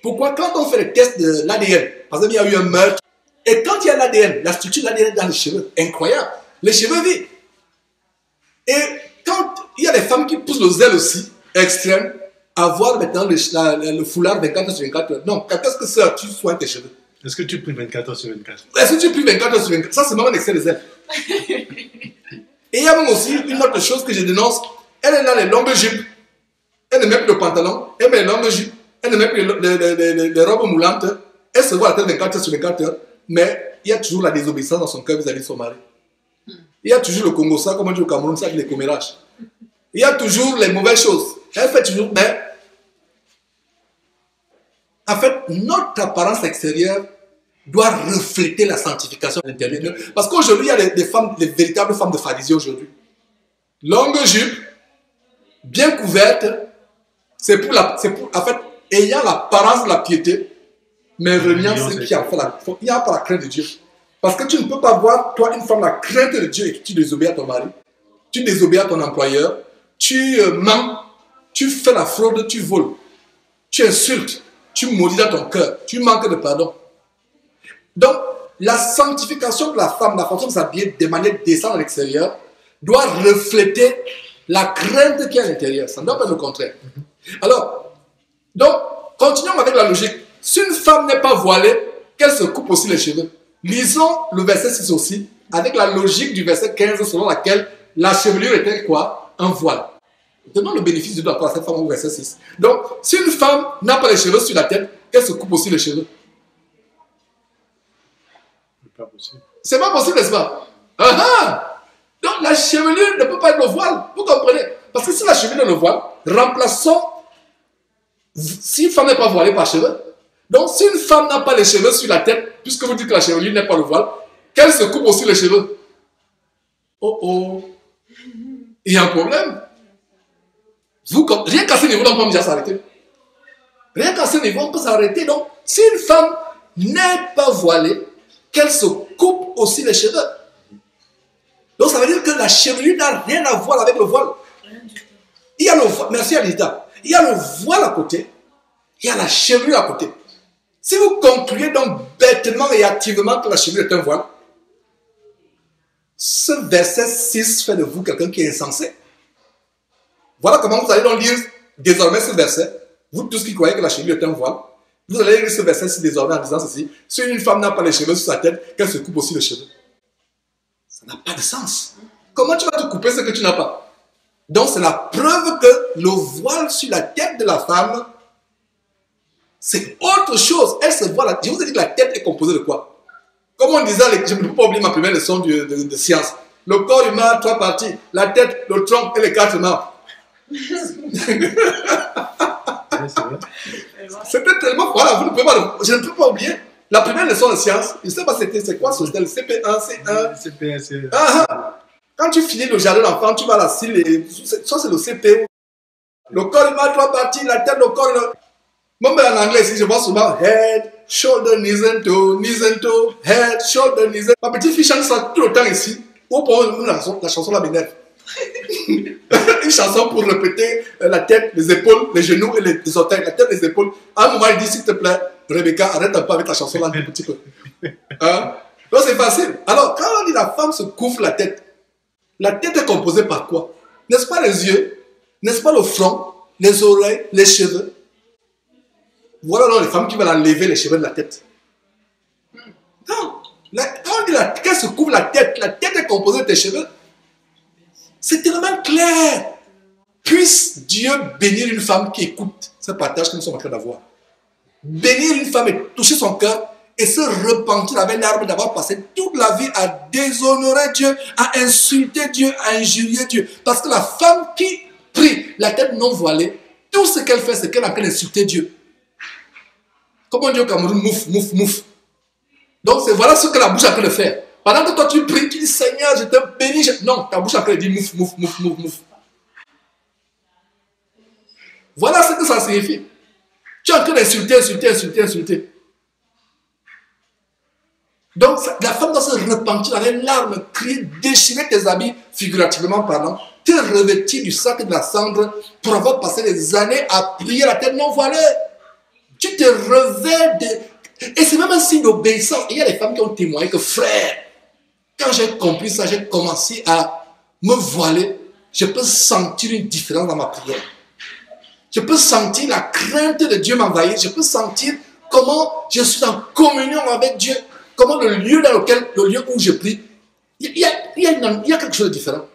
Pourquoi? Quand on fait les tests de l'ADN, par exemple, il y a eu un meurtre. Et quand il y a l'ADN, la structure de l'ADN dans les cheveux, incroyable. Les cheveux vivent. Et quand il y a des femmes qui poussent le zèle aussi, extrême, avoir maintenant le foulard 24 heures sur 24 heures. Non, quand est-ce que ça, tu soignes tes cheveux? Est-ce que tu pries 24 heures sur 24? Est-ce que tu pries 24 heures sur 24? Ça, c'est vraiment un excès de zèle. Et il y a même aussi une autre chose que je dénonce. Elle est là, les longues jupes. Elle ne met plus de pantalon. Elle met les longues jupes. Elle ne met plus les robes moulantes. Elle se voit la tête 24 heures sur 24 heures. Mais il y a toujours la désobéissance dans son cœur vis-à-vis de son mari. Il y a toujours le Congo, ça, comme on dit au Cameroun, ça, les commérages. Il y a toujours les mauvaises choses. Elle fait toujours, mais en fait, notre apparence extérieure doit refléter la sanctification à l'intérieur. Parce qu'aujourd'hui, il y a des femmes, des véritables femmes de pharisiens aujourd'hui. Longue jupe, bien couverte, c'est pour, en fait, ayant l'apparence de la piété, mais reniant ce qui a fait il n'y a pas la crainte de Dieu. Parce que tu ne peux pas voir, toi, une femme, la crainte de Dieu et que tu désobéis à ton mari, tu désobéis à ton employeur, tu mens, tu fais la fraude, tu voles, tu insultes, tu maudis dans ton cœur, tu manques de pardon. Donc, la sanctification de la femme, la façon de s'habiller de manière décente à l'extérieur, doit refléter la crainte qui est à l'intérieur. Ça ne doit pas être le contraire. Alors, donc, continuons avec la logique. Si une femme n'est pas voilée, qu'elle se coupe aussi les cheveux. Lisons le verset 6 aussi, avec la logique du verset 15, selon laquelle la chevelure était quoi? Un voile. Donnons le bénéfice du doute à cette femme au verset 6. Donc, si une femme n'a pas les cheveux sur la tête, qu'elle se coupe aussi les cheveux. C'est pas possible. C'est pas possible, n'est-ce pas? Donc, la chevelure ne peut pas être le voile. Vous comprenez? Parce que si la chevelure est le voile, remplaçons. Si une femme n'est pas voilée par cheveux, donc si une femme n'a pas les cheveux sur la tête, puisque vous dites que la chevelure n'est pas le voile, qu'elle se coupe aussi les cheveux. Oh oh. Il y a un problème. Rien qu'à ce niveau, on peut déjà s'arrêter. Rien qu'à ce niveau, on peut s'arrêter. Donc, si une femme n'est pas voilée, qu'elle se coupe aussi les cheveux. Donc, ça veut dire que la chevelure n'a rien à voir avec le voile. Il y a le voile, merci Anita. Il y a le voile à côté, il y a la chevelure à côté. Si vous concluez donc bêtement et activement que la chevelure est un voile, ce verset 6 fait de vous quelqu'un qui est insensé. Voilà comment vous allez donc lire désormais ce verset. Vous tous qui croyez que la chevelure est un voile, vous allez lire ce verset 6 désormais en disant ceci. Si une femme n'a pas les cheveux sur sa tête, qu'elle se coupe aussi les cheveux. Ça n'a pas de sens. Comment tu vas te couper ce que tu n'as pas? Donc c'est la preuve que le voile sur la tête de la femme, c'est autre chose. Elle se voit, je vous ai dit que la tête est composée de quoi? Comme on disait, je ne peux pas oublier ma première leçon de science. Le corps humain a 3 parties, la tête, le tronc et les 4 membres. C'était tellement, voilà, vous ne pouvez pas, je ne peux pas oublier. La première leçon de science, je ne sais pas c'est quoi, c'était le CP1, C1. CP1, Quand tu finis le jardin d'enfant, tu vas à la cile, soit c'est le CPO. Le corps humain a 3 parties, la tête, le corps. Même en anglais ici, je vois souvent head, shoulder, knees and toe, head, shoulder, knees and toe. Ma petite fille chante ça tout le temps ici. Au point où la chanson là m'énerve. Une chanson pour répéter la tête, les épaules, les genoux et les orteils. La tête, les épaules. À un moment, il dit s'il te plaît, Rebecca, arrête un peu avec la chanson là un petit peu. Hein? Donc c'est facile. Alors, quand on dit la femme se couvre la tête est composée par quoi? N'est-ce pas les yeux? N'est-ce pas le front? Les oreilles? Les cheveux? Voilà donc les femmes qui veulent enlever les cheveux de la tête. Non. Quand on dit qu'elle se couvre la tête est composée de tes cheveux. C'est tellement clair. Puisse Dieu bénir une femme qui écoute ce partage que nous sommes en train d'avoir. Bénir une femme et toucher son cœur et se repentir avec l'arme d'avoir passé toute la vie à déshonorer Dieu, à insulter Dieu, à injurier Dieu. Parce que la femme qui prie, la tête non voilée, tout ce qu'elle fait, c'est qu'elle est en train d'insulter Dieu. Comme on dit au Cameroun, mouf, mouf, mouf. Donc voilà ce que la bouche est en train de faire. Pendant que toi tu pries, tu dis Seigneur, je te bénis. Non, ta bouche est en train de dire mouf, mouf, mouf, mouf, mouf. Voilà ce que ça signifie. Tu es en train d'insulter, insulter, insulter, insulter. Donc la femme doit se repentir avec larmes, crier, déchirer tes habits, figurativement parlant, te revêtir du sac et de la cendre pour avoir passé des années à prier la tête non voilée. Tu te revêts de... Et c'est même un signe d'obéissance. Il y a des femmes qui ont témoigné que frère, quand j'ai compris ça, j'ai commencé à me voiler. Je peux sentir une différence dans ma prière. Je peux sentir la crainte de Dieu m'envahir. Je peux sentir comment je suis en communion avec Dieu. Comment le lieu où je prie, il y a quelque chose de différent.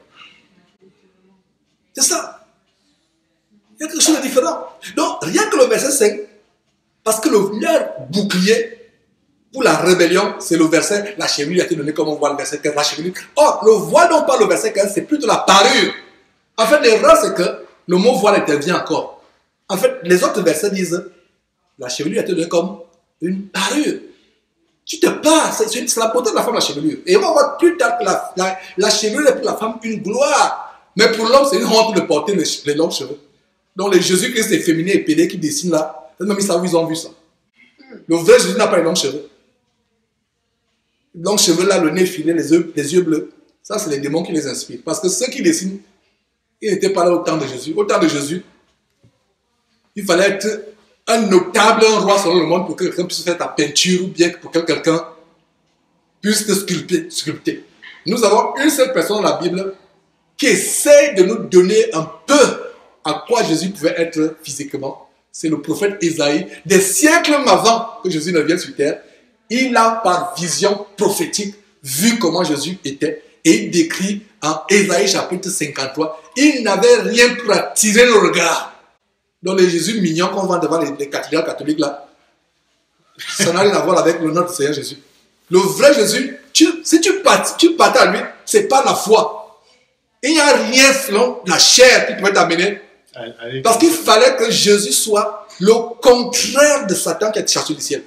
C'est ça. Il y a quelque chose de différent. Donc, rien que le verset 5, parce que leur bouclier pour la rébellion, c'est le verset, la chevelure a été donnée comme on voit le verset 15, la chevelure. Or, le voile dont parle le verset 15, c'est plutôt la parure. En fait, l'erreur, c'est que le mot voile intervient encore. En fait, les autres versets disent, la chevelure a été donnée comme une parure. Tu te pars, c'est la beauté de la femme, la chevelure. Et on va voir plus tard que la chevelure est pour la femme une gloire. Mais pour l'homme, c'est une honte de porter les longs cheveux. Donc, les Jésus-Christ efféminé et pédé qui dessinent là, même ils savent où ils ont vu ça. Le vrai Jésus n'a pas les longs cheveux. Les longs cheveux là, le nez filé, les yeux bleus. Ça, c'est les démons qui les inspirent. Parce que ceux qui dessinent, Il n'était pas là au temps de Jésus. Au temps de Jésus, il fallait être un notable, un roi selon le monde pour que quelqu'un puisse faire ta peinture ou bien pour que quelqu'un puisse te sculpter. Nous avons une seule personne dans la Bible qui essaie de nous donner un peu à quoi Jésus pouvait être physiquement. C'est le prophète Ésaïe. Des siècles avant que Jésus ne vienne sur terre, il a par vision prophétique vu comment Jésus était et il décrit en Ésaïe chapitre 53, il n'avait rien pour attirer le regard. Donc les Jésus mignons qu'on vend devant les cathédrales catholiques là, ça n'a rien à voir avec le notre Seigneur Jésus. Le vrai Jésus, si tu partais à lui, c'est pas la foi. Il n'y a rien selon la chair qui pouvait t'amener. Parce qu'il fallait que Jésus soit le contraire de Satan qui est chassé du ciel.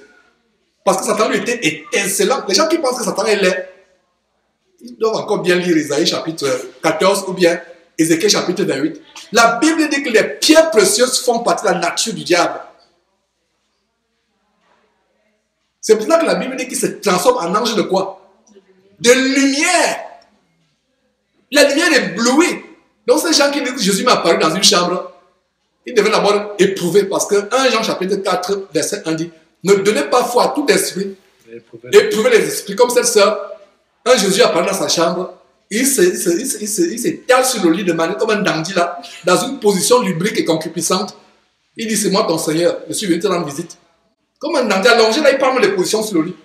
Parce que Satan lui était étincelant. Les gens qui pensent que Satan est laid, ils doivent encore bien lire Isaïe chapitre 14 ou bien Ézéchiel chapitre 28. La Bible dit que les pierres précieuses font partie de la nature du diable. C'est pour ça que la Bible dit qu'il se transforme en ange de quoi? De lumière. La lumière éblouit. Donc ces gens qui disent que Jésus m'est apparu dans une chambre, ils devaient d'abord éprouver parce que 1 Jean chapitre 4 verset 1 dit ne donnez pas foi à tout esprit, éprouvez les esprits. Comme cette sœur, un Jésus apparaît dans sa chambre, il s'étale sur le lit de manière comme un dandy là, dans une position lubrique et concupiscente. Il dit c'est moi ton Seigneur, je suis venu te rendre visite. Comme un dandy allongé là, il parle de positions sur le lit.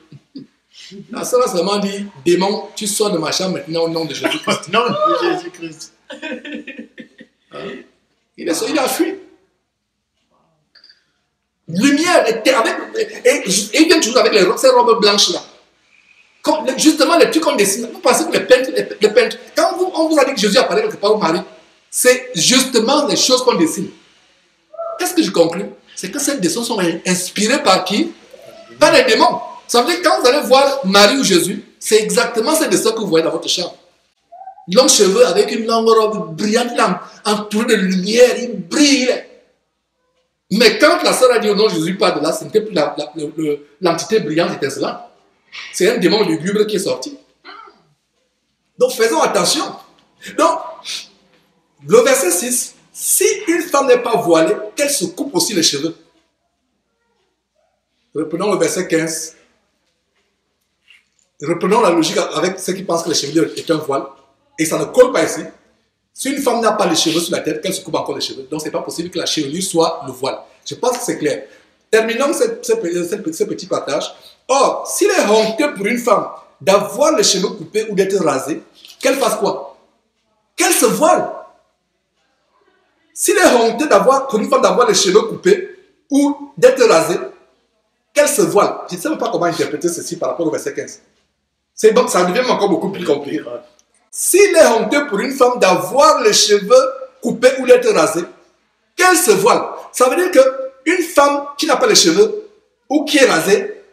La sœur a seulement dit démon, tu sors de ma chambre maintenant au nom de Jésus-Christ. Non, de Jésus-Christ. Il a fui. Lumière, et il vient toujours avec ces robes blanches là. Comme, justement, les trucs qu'on dessine. Vous pensez que les peintres, quand on vous a dit que Jésus apparaît quelque part au Marie, c'est justement les choses qu'on dessine. Qu'est-ce que je conclus? C'est que ces dessins sont inspirés par qui? Par les démons. Ça veut dire que quand vous allez voir Marie ou Jésus, c'est exactement ces dessins que vous voyez dans votre chambre. Longs cheveux avec une longue robe brillante, entourée de lumière, il brille. Mais quand la sœur a dit au nom de Jésus, pas de là, ce n'était plus l'entité brillante étincelante. C'est un démon lugubre qui est sorti. Donc faisons attention. Donc, le verset 6, si une femme n'est pas voilée, qu'elle se coupe aussi les cheveux. Reprenons le verset 15. Reprenons la logique avec ceux qui pensent que les cheveux est un voile. Et ça ne colle pas ici. Si une femme n'a pas les cheveux sur la tête, qu'elle se coupe encore les cheveux. Donc, ce n'est pas possible que la chevelure soit le voile. Je pense que c'est clair. Terminons ce petit partage. Or, s'il est honteux pour une femme d'avoir les cheveux coupés ou d'être rasée, qu'elle fasse quoi? Qu'elle se voile. S'il est honteux pour une femme d'avoir les cheveux coupés ou d'être rasée, qu'elle se voile. Je ne sais même pas comment interpréter ceci par rapport au verset 15. C'est bon, ça devient encore beaucoup plus compliqué. S'il est honteux pour une femme d'avoir les cheveux coupés ou d'être rasée, qu'elle se voile. Ça veut dire qu'une femme qui n'a pas les cheveux ou qui est rasée,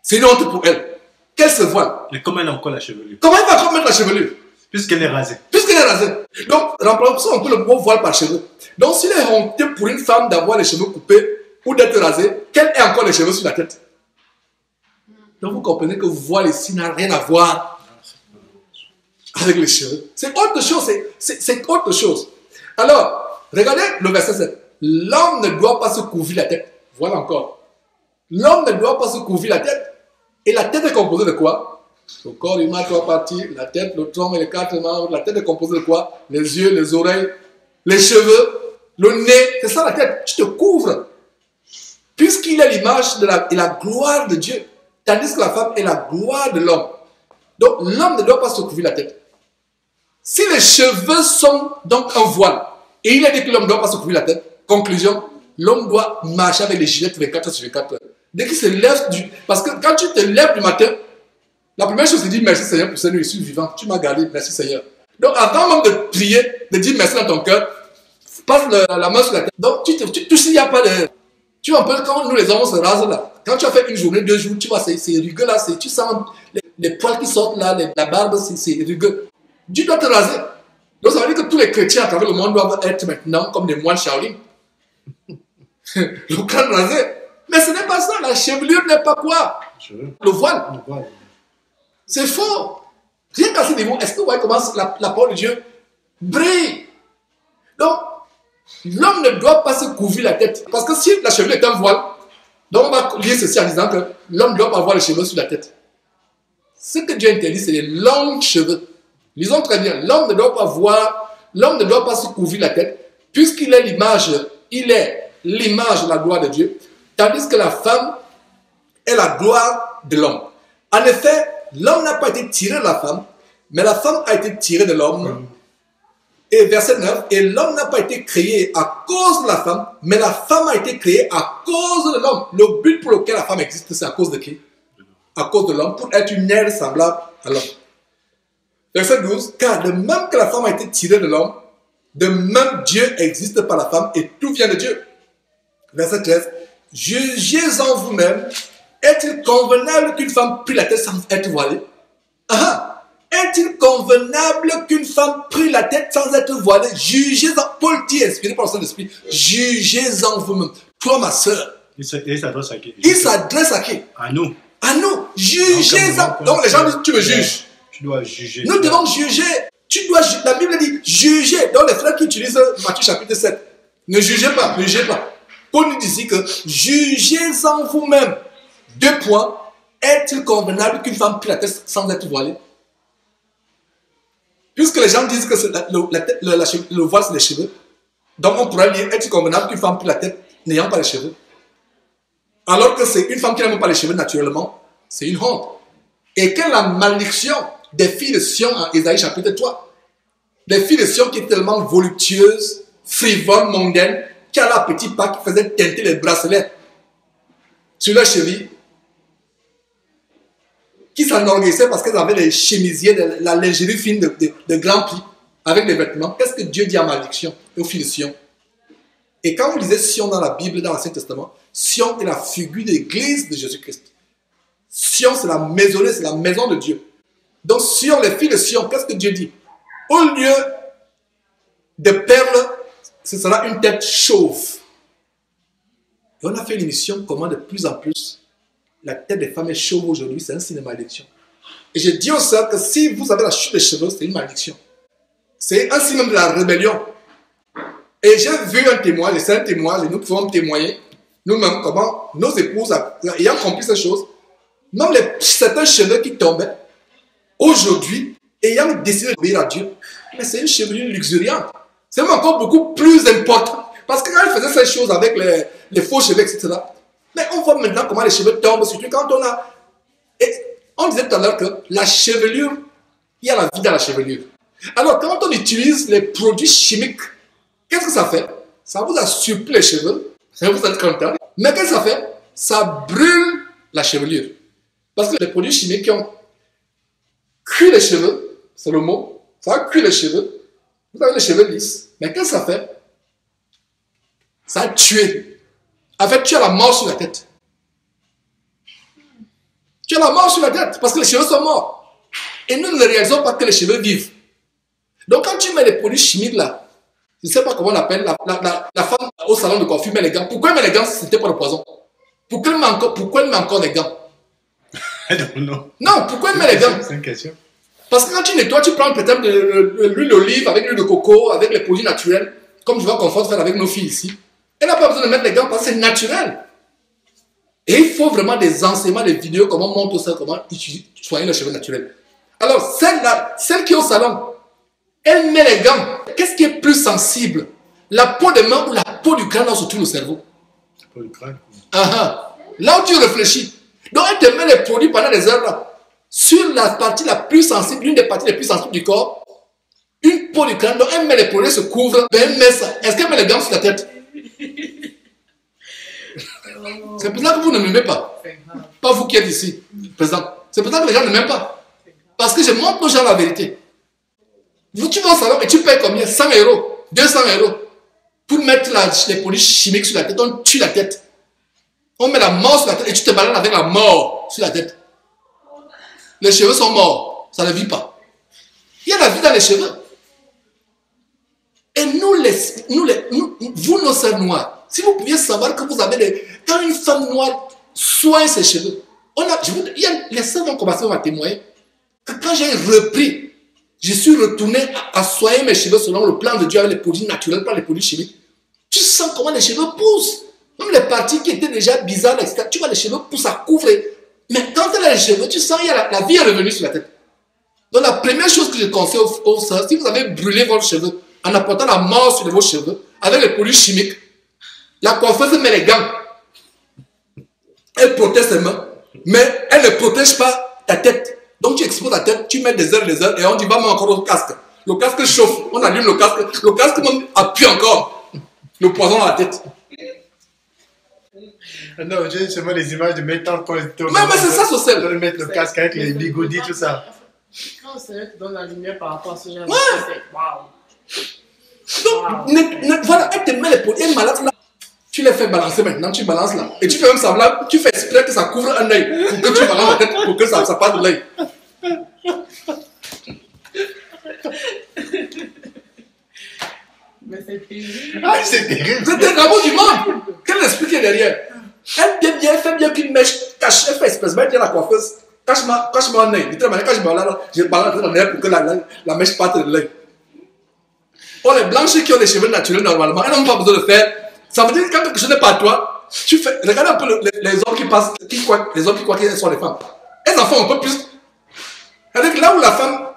c'est une honte pour elle. Qu'elle se voile. Mais comment elle a encore la chevelure? Comment elle va encore mettre la chevelure? Puisqu'elle est rasée. Puisqu'elle est rasée. Donc, remplaçons un peu le mot voile par cheveux. Donc, s'il est honteux pour une femme d'avoir les cheveux coupés ou d'être rasée, qu'elle ait encore les cheveux sur la tête. Donc, vous comprenez que voile ici n'a rien à voir avec les cheveux. C'est autre chose. C'est autre chose. Alors, regardez le verset 7. L'homme ne doit pas se couvrir la tête. Voilà encore. L'homme ne doit pas se couvrir la tête. Et la tête est composée de quoi? Le corps humain, 3 parties. La tête, le tronc et les 4 membres. La tête est composée de quoi? Les yeux, les oreilles, les cheveux, le nez. C'est ça la tête. Tu te couvres. Puisqu'il est l'image et la gloire de Dieu. Tandis que la femme est la gloire de l'homme. Donc l'homme ne doit pas se couvrir la tête. Si les cheveux sont donc un voile, et il a dit que l'homme ne doit pas se couvrir la tête, conclusion, l'homme doit marcher avec les gilets 24 sur 24 heures. Dès qu'il se lève parce que quand tu te lèves du matin, la première chose c'est de dire merci Seigneur pour cette nuit, je suis vivant, tu m'as gardé, merci Seigneur. Donc avant même de prier, de dire merci dans ton cœur, passe la main sur la tête. Donc tu s'il n'y a pas de... Tu vois un peu quand nous les hommes se rasent là. Quand tu as fait une journée, 2 jours, tu vois ces rugueux là, tu sens les poils qui sortent là, la barbe, c'est rugueux. Tu dois te raser. Donc ça veut dire que tous les chrétiens à travers le monde doivent être maintenant comme des moines Shaolin. Le crâne rasé. Mais ce n'est pas ça, la chevelure n'est pas quoi? Le voile. C'est faux. Rien qu'à ce niveau, est-ce que vous voyez comment la parole de Dieu brille? Donc, l'homme ne doit pas se couvrir la tête. Parce que si la chevelure est un voile, donc on va lier ceci en disant que l'homme ne doit pas avoir les cheveux sur la tête. Ce que Dieu interdit, c'est les longs cheveux. Lisons très bien, l'homme ne doit pas se couvrir la tête, puisqu'il est l'image, de la gloire de Dieu, tandis que la femme est la gloire de l'homme. En effet, l'homme n'a pas été tiré de la femme, mais la femme a été tirée de l'homme. Et verset 9, et l'homme n'a pas été créé à cause de la femme, mais la femme a été créée à cause de l'homme. Le but pour lequel la femme existe, c'est à cause de qui? À cause de l'homme, pour être une aile semblable à l'homme. Verset 12, car de même que la femme a été tirée de l'homme, de même Dieu existe par la femme et tout vient de Dieu. Verset 13, jugez-en vous-même, est-il convenable qu'une femme prie la tête sans être voilée? Est-il convenable qu'une femme prie la tête sans être voilée? Jugez-en. Paul dit, inspiré par le Saint-Esprit, jugez-en vous-même. Toi, ma soeur. Il s'adresse à qui? Il s'adresse à qui? À nous. À nous. Jugez-en. Donc les gens disent, tu me juges. Tu dois juger. Nous devons juger. La Bible dit, jugez. Donc les frères qui utilisent Matthieu chapitre 7, ne jugez pas, ne jugez pas. Paul nous dit ici que jugez-en vous-même. 2 points. Est-il convenable qu'une femme prie la tête sans être voilée? Puisque les gens disent que le voile c'est les cheveux, donc on pourrait lire, est-il convenable qu'une femme prie la tête n'ayant pas les cheveux? Alors que c'est une femme qui n'a même pas les cheveux naturellement, c'est une honte. Et quelle est la malédiction des filles de Sion en Ésaïe chapitre 3? Des filles de Sion qui étaient tellement voluptueuses, frivoles, mondaines, qui allaient à petits pas, qui faisaient teinter les bracelets sur leurs chevilles, qui s'enorgueillissaient parce qu'elles avaient les chemisiers, la lingerie fine de grands plis, avec des vêtements. Qu'est-ce que Dieu dit en malédiction aux filles de Sion? Et quand vous lisez Sion dans la Bible, dans l'Ancien Testament, Sion est la figure de l'église de Jésus-Christ. Sion, c'est la maisonnée, c'est la maison de Dieu. Donc Sion, les filles de Sion, qu'est-ce que Dieu dit? Au lieu de perles, ce sera une tête chauve. Et on a fait une émission comment de plus en plus la tête des femmes est chauve aujourd'hui, c'est un signe de malédiction. Et je dis aux sœurs que si vous avez la chute des cheveux, c'est une malédiction. C'est un signe même de la rébellion. Et j'ai vu un témoin, et c'est un témoin, et nous pouvons témoigner nous-mêmes comment nos épouses, ayant compris ces choses, même certains cheveux qui tombaient, aujourd'hui, ayant décidé d'obéir à Dieu, mais c'est une chevelure luxuriante. C'est même encore beaucoup plus important. Parce que quand ils faisaient ces choses avec les faux cheveux, etc., mais on voit maintenant comment les cheveux tombent, surtout quand on a... Et on disait tout à l'heure que la chevelure, il y a la vie dans la chevelure. Alors quand on utilise les produits chimiques, qu'est-ce que ça fait? Ça vous a surpris les cheveux, vous êtes content. Mais qu'est-ce que ça fait? Ça brûle la chevelure. Parce que les produits chimiques qui ont cuit les cheveux, c'est le mot, ça a cuit les cheveux, vous avez les cheveux lisses. Mais qu'est-ce que ça fait? Ça a tué. En fait, tu as la mort sur la tête. Tu as la mort sur la tête parce que les cheveux sont morts. Et nous ne réalisons pas que les cheveux vivent. Donc quand tu mets les produits chimiques là, je ne sais pas comment on appelle, la femme au salon de coiffure met les gants. Pourquoi elle met les gants si ce n'était pas le poison? Pourquoi elle met encore des gants? Non, pourquoi elle met les gants? C'est une question. Parce que quand tu nettoies, tu prends peut-être de l'huile d'olive avec l'huile de coco, avec les produits naturels, comme je vois qu'on fait faire avec nos filles ici. Elle n'a pas besoin de mettre les gants parce que c'est naturel. Et il faut vraiment des enseignements, des vidéos, comment on montre ça, comment soigner les cheveux naturels. Alors, celle qui est au salon, elle met les gants. Qu'est-ce qui est plus sensible? La peau des mains ou la peau du crâne, là où se trouve le cerveau? La peau du crâne. Là où tu réfléchis. Donc, elle te met les produits pendant des heures là. Sur la partie la plus sensible, l'une des parties les plus sensibles du corps, une peau du crâne. Donc, elle met les produits, se couvre, elle met ça. Est-ce qu'elle met les gants sur la tête? C'est pour ça que vous ne m'aimez pas. Pas vous qui êtes ici, présent. C'est pour ça que les gens ne m'aiment pas. Parce que je montre aux gens la vérité. Tu vas au salon et tu payes combien? 100 €, 200 € pour mettre les produits chimiques sur la tête. On tue la tête. On met la mort sur la tête et tu te balades avec la mort sur la tête. Les cheveux sont morts. Ça ne vit pas. Il y a la vie dans les cheveux. Et vous, nos sœurs noires, si vous pouviez savoir que vous avez quand une femme noire soigne ses cheveux, les sœurs ont commencé à témoigner que quand j'ai repris je suis retourné à soigner mes cheveux selon le plan de Dieu avec les produits naturels, pas les produits chimiques. Tu sens comment les cheveux poussent. Même les parties qui étaient déjà bizarres, etc. Tu vois, les cheveux poussent à couvrir. Mais quand tu as les cheveux, tu sens qu'il y a la vie est revenue sur la tête. Donc la première chose que je conseille aux sœurs, si vous avez brûlé vos cheveux en apportant la mort sur vos cheveux, avec les produits chimiques, la coiffeuse met les gants. Elle protège ses mains, mais elle ne protège pas ta tête. Donc tu exposes ta tête, tu mets des heures et on dit va mettre encore au casque. Le casque chauffe, on allume le casque même appuie encore le poison dans la tête. Non, j'ai seulement les images de mes tantes quand elles étaient au Mais c'est ça, social. de mettre le casque avec les bigoudis, tout ça. Quand c'est vrai que tu donnes la lumière par rapport à ce genre de Ouais. choses, c'est waouh. Donc, voilà, elle te met les produits, elle est malade là. Tu les fais balancer maintenant, tu balances là. Et tu fais même semblant, tu fais exprès que ça couvre un œil pour que tu balances la tête, pour que ça passe de l'œil. Mais c'est terrible. Ah, c'est terrible. C'est un travaux du monde. Quel esprit qui est derrière? Elle fait bien qu'une mèche cache, elle fait espècement, elle dit à la coiffeuse, cache-moi un œil. Quand je me là, je balance dans l'œil pour que la mèche parte de l'œil. Oh, les blanches qui ont des cheveux naturels normalement, elles n'ont pas besoin de faire. Ça veut dire que quand quelque chose n'est pas à toi, tu fais. Regardez un peu les hommes qui passent, les hommes qui croient qu'elles sont les femmes. Elles en font un peu plus. C'est-à-dire que là où la femme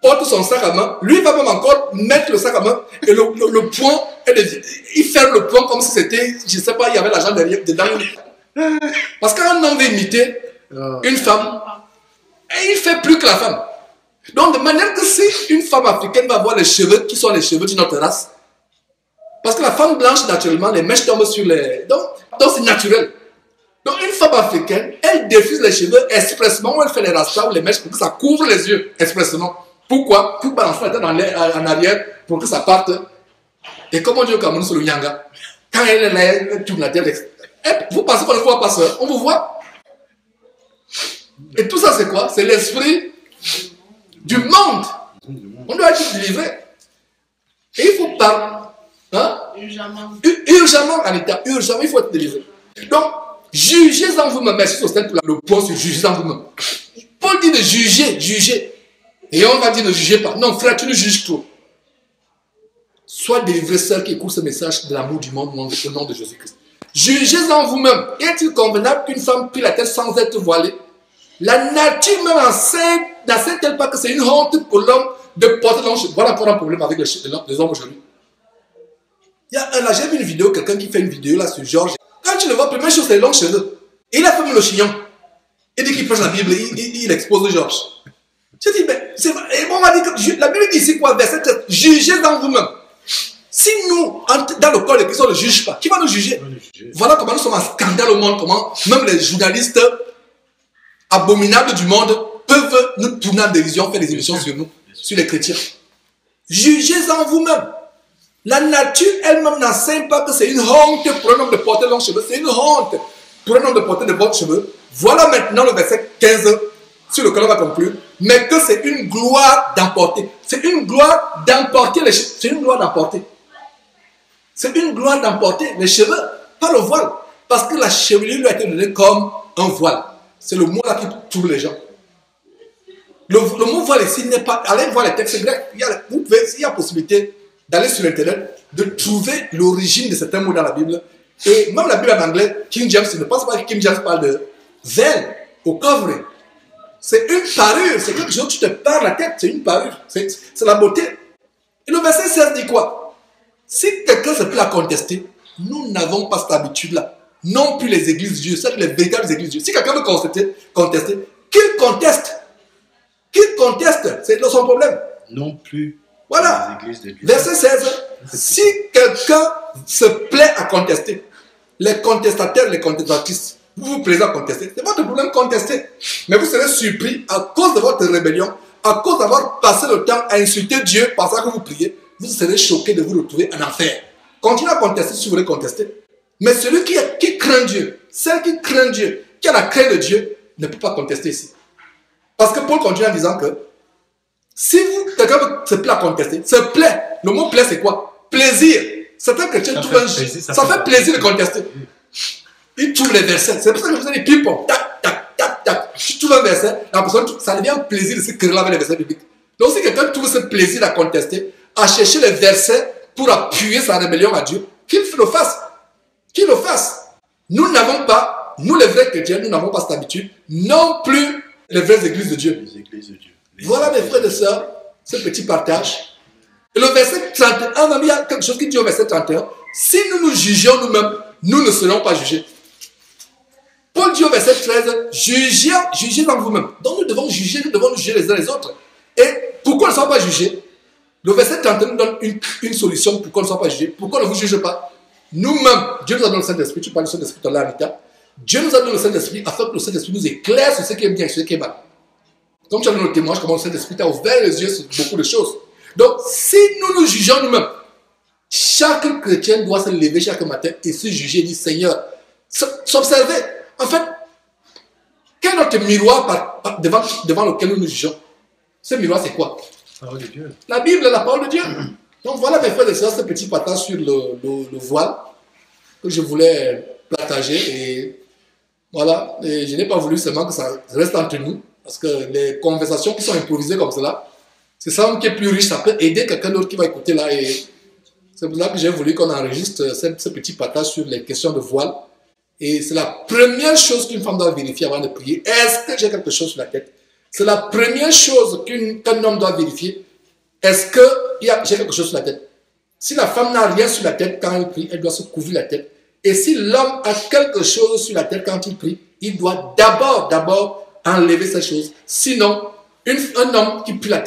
porte son sac à main, lui va même encore mettre le sac à main et le poing, il ferme le poing comme si c'était, je ne sais pas, il y avait l'argent derrière, dedans. Parce qu'un homme veut imiter une femme, et il fait plus que la femme. Donc de manière que si une femme africaine va avoir les cheveux qui sont les cheveux d'une autre race, parce que la femme blanche, naturellement, les mèches tombent sur les... Donc c'est naturel. Donc une femme africaine, elle diffuse les cheveux expressement, ou elle fait les rastas ou les mèches pour que ça couvre les yeux, expressement. Pourquoi? Pour balancer la tête en arrière, pour que ça parte. Et comme on dit au Cameroun sur le Nyanga, quand elle est là, elle tourne la tête. Vous pensez qu'on ne voit pas ça? On vous voit. Et tout ça, c'est quoi? C'est l'esprit du monde. On doit être délivré. Et il faut parler. Hein? Urgemment, Anita, urgemment, il faut être délivré. Donc, jugez en vous-même. Merci Sostel pour le point sur jugez en vous-même. Paul dit de juger, juger. Et on va dire ne jugez pas. Non, frère, tu ne juges trop. Sois délivré, sœur qui écoute ce message de l'amour du monde au nom de Jésus-Christ. Jugez en vous-même. Est-il convenable qu'une femme plie la tête sans être voilée? La nature même n'enseigne-t-elle pas que c'est une honte pour l'homme de porter long cheveu? Voilà encore un problème avec les hommes aujourd'hui. J'ai vu une vidéo, quelqu'un qui fait une vidéo là sur Georges. Quand tu le vois, première chose, c'est les longs cheveux. Et il a fait le chignon. Il dit qu'il prêche la Bible, il expose Georges. Je dis, mais c'est vrai. Et on m'a dit que la Bible dit ici quoi? Verset 13. Jugez en vous-même. Si nous, dans le corps de Christ, on ne juge pas, qui va nous juger? Voilà comment nous sommes un scandale au monde, comment même les journalistes abominables du monde peuvent nous tourner en dérision, faire des émissions sur nous, sur les chrétiens. Jugez en vous-même. La nature elle-même n'enseigne pas que c'est une honte pour un homme de porter de longs cheveux. C'est une honte pour un homme de porter de beaux cheveux. Voilà maintenant le verset 15 sur lequel on va conclure. Mais que c'est une gloire d'emporter. C'est une gloire d'emporter les cheveux. C'est une gloire d'emporter. C'est une gloire d'emporter les cheveux, pas le voile. Parce que la chevelure lui a été donnée comme un voile. C'est le mot là qui trouble les gens. Le mot voile ici n'est pas... Allez voir les textes grecs. Il y a possibilité d'aller sur Internet, de trouver l'origine de certains mots dans la Bible. Et même la Bible en anglais, King James, ne pense pas que King James parle de veil au covering. C'est une parure, c'est quelque chose, tu te parles la tête, c'est une parure, c'est la beauté. Et le verset 16 dit quoi? Si quelqu'un se plaît à contester, nous n'avons pas cette habitude-là. Non plus les églises de Dieu, c'est les véritables églises de Dieu. Si quelqu'un veut contester, qu'il conteste. Qu'il conteste, c'est son problème. Non plus. Voilà. Verset 16. Si quelqu'un se plaît à contester, les contestataires, les contestatrices, vous vous plaisez à contester, c'est votre problème, contester. Mais vous serez surpris à cause de votre rébellion, à cause d'avoir passé le temps à insulter Dieu pensant que vous priez, vous serez choqué de vous retrouver en enfer. Continuez à contester si vous voulez contester. Mais celui qui craint Dieu, celle qui craint Dieu, qui a la crainte de Dieu, ne peut pas contester ici. Parce que Paul continue en disant que si quelqu'un se plaît à contester, se plaît, le mot plaît c'est quoi? Plaisir. Certains chrétiens trouvent ça fait plaisir de contester. Ils trouvent les versets. C'est pour ça que je vous ai dit ping-pong. Tac, tac, tac, tac. Tu trouves un verset, la personne, ça devient un plaisir de se quereller avec les versets bibliques. Donc si quelqu'un trouve ce plaisir à contester, à chercher les versets pour appuyer sa rébellion à Dieu, qu'il le fasse. Qu'il le fasse. Nous n'avons pas, nous les vrais chrétiens, nous n'avons pas cette habitude, non plus les vraies églises de Dieu. Les églises de Dieu. Voilà mes frères et sœurs, ce petit partage. Et le verset 31, même il y a quelque chose qui dit au verset 31, si nous nous jugions nous-mêmes, nous ne serons pas jugés. Paul dit au verset 13, jugez en vous-même. Donc nous devons nous juger les uns les autres. Et pourquoi ne sommes pas jugés? Le verset 31 nous donne une solution pourquoi ne sommes pas jugés. Pourquoi ne vous jugez pas? Nous-mêmes, Dieu nous a donné le Saint-Esprit, tu parles du Saint-Esprit tout à l'heure, Anita. Dieu nous a donné le Saint-Esprit afin que le Saint-Esprit nous éclaire sur ce qui est bien et sur ce qui est mal. Comme tu as donné le témoignage, comment le Saint-Esprit t'a ouvert les yeux sur beaucoup de choses. Donc, si nous nous jugeons nous-mêmes, chaque chrétien doit se lever chaque matin et se juger et dire, Seigneur, s'observer. En fait, quel est notre miroir devant lequel nous nous jugeons? Ce miroir, c'est quoi? La parole de Dieu. La Bible, la parole de Dieu. Donc voilà mes frères et sœurs, ce petit partage sur le voile que je voulais partager. Et voilà, et je n'ai pas voulu seulement que ça reste entre nous, parce que les conversations qui sont improvisées comme cela, c'est ça qui est plus riche, ça peut aider quelqu'un d'autre qui va écouter là. Et c'est pour ça que j'ai voulu qu'on enregistre ce petit partage sur les questions de voile. Et c'est la première chose qu'une femme doit vérifier avant de prier. Est-ce que j'ai quelque chose sur la tête? C'est la première chose qu'un homme doit vérifier. Est-ce que j'ai quelque chose sur la tête? Si la femme n'a rien sur la tête quand elle prie, elle doit se couvrir la tête. Et si l'homme a quelque chose sur la tête quand il prie, il doit d'abord enlever cette chose. Sinon, un homme qui prie la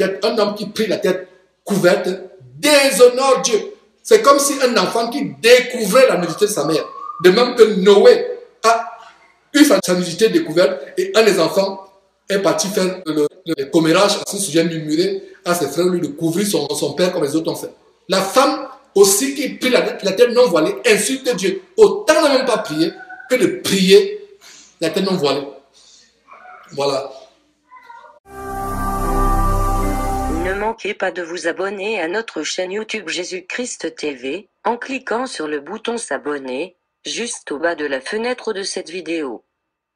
tête couverte déshonore Dieu. C'est comme si un enfant qui découvrait la nudité de sa mère. De même que Noé a eu sa nudité découverte et un des enfants est parti faire le commérage à ce sujet, murmurer à ses frères, lui de couvrir son père comme les autres ont fait. La femme aussi qui prie la tête non voilée insulte Dieu. Autant ne même pas prier que de prier la tête non voilée. Voilà. Ne manquez pas de vous abonner à notre chaîne YouTube Jésus-Christ TV, en cliquant sur le bouton s'abonner, juste au bas de la fenêtre de cette vidéo.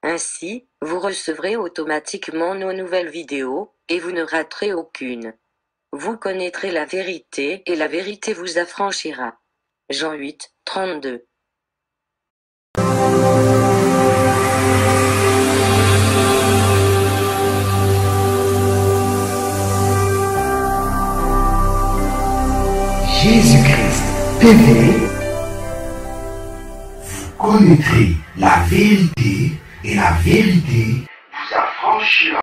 Ainsi, vous recevrez automatiquement nos nouvelles vidéos, et vous ne raterez aucune. Vous connaîtrez la vérité, et la vérité vous affranchira. Jean 8, 32. Jésus-Christ TV, vous connaîtrez la vérité et la vérité vous affranchira.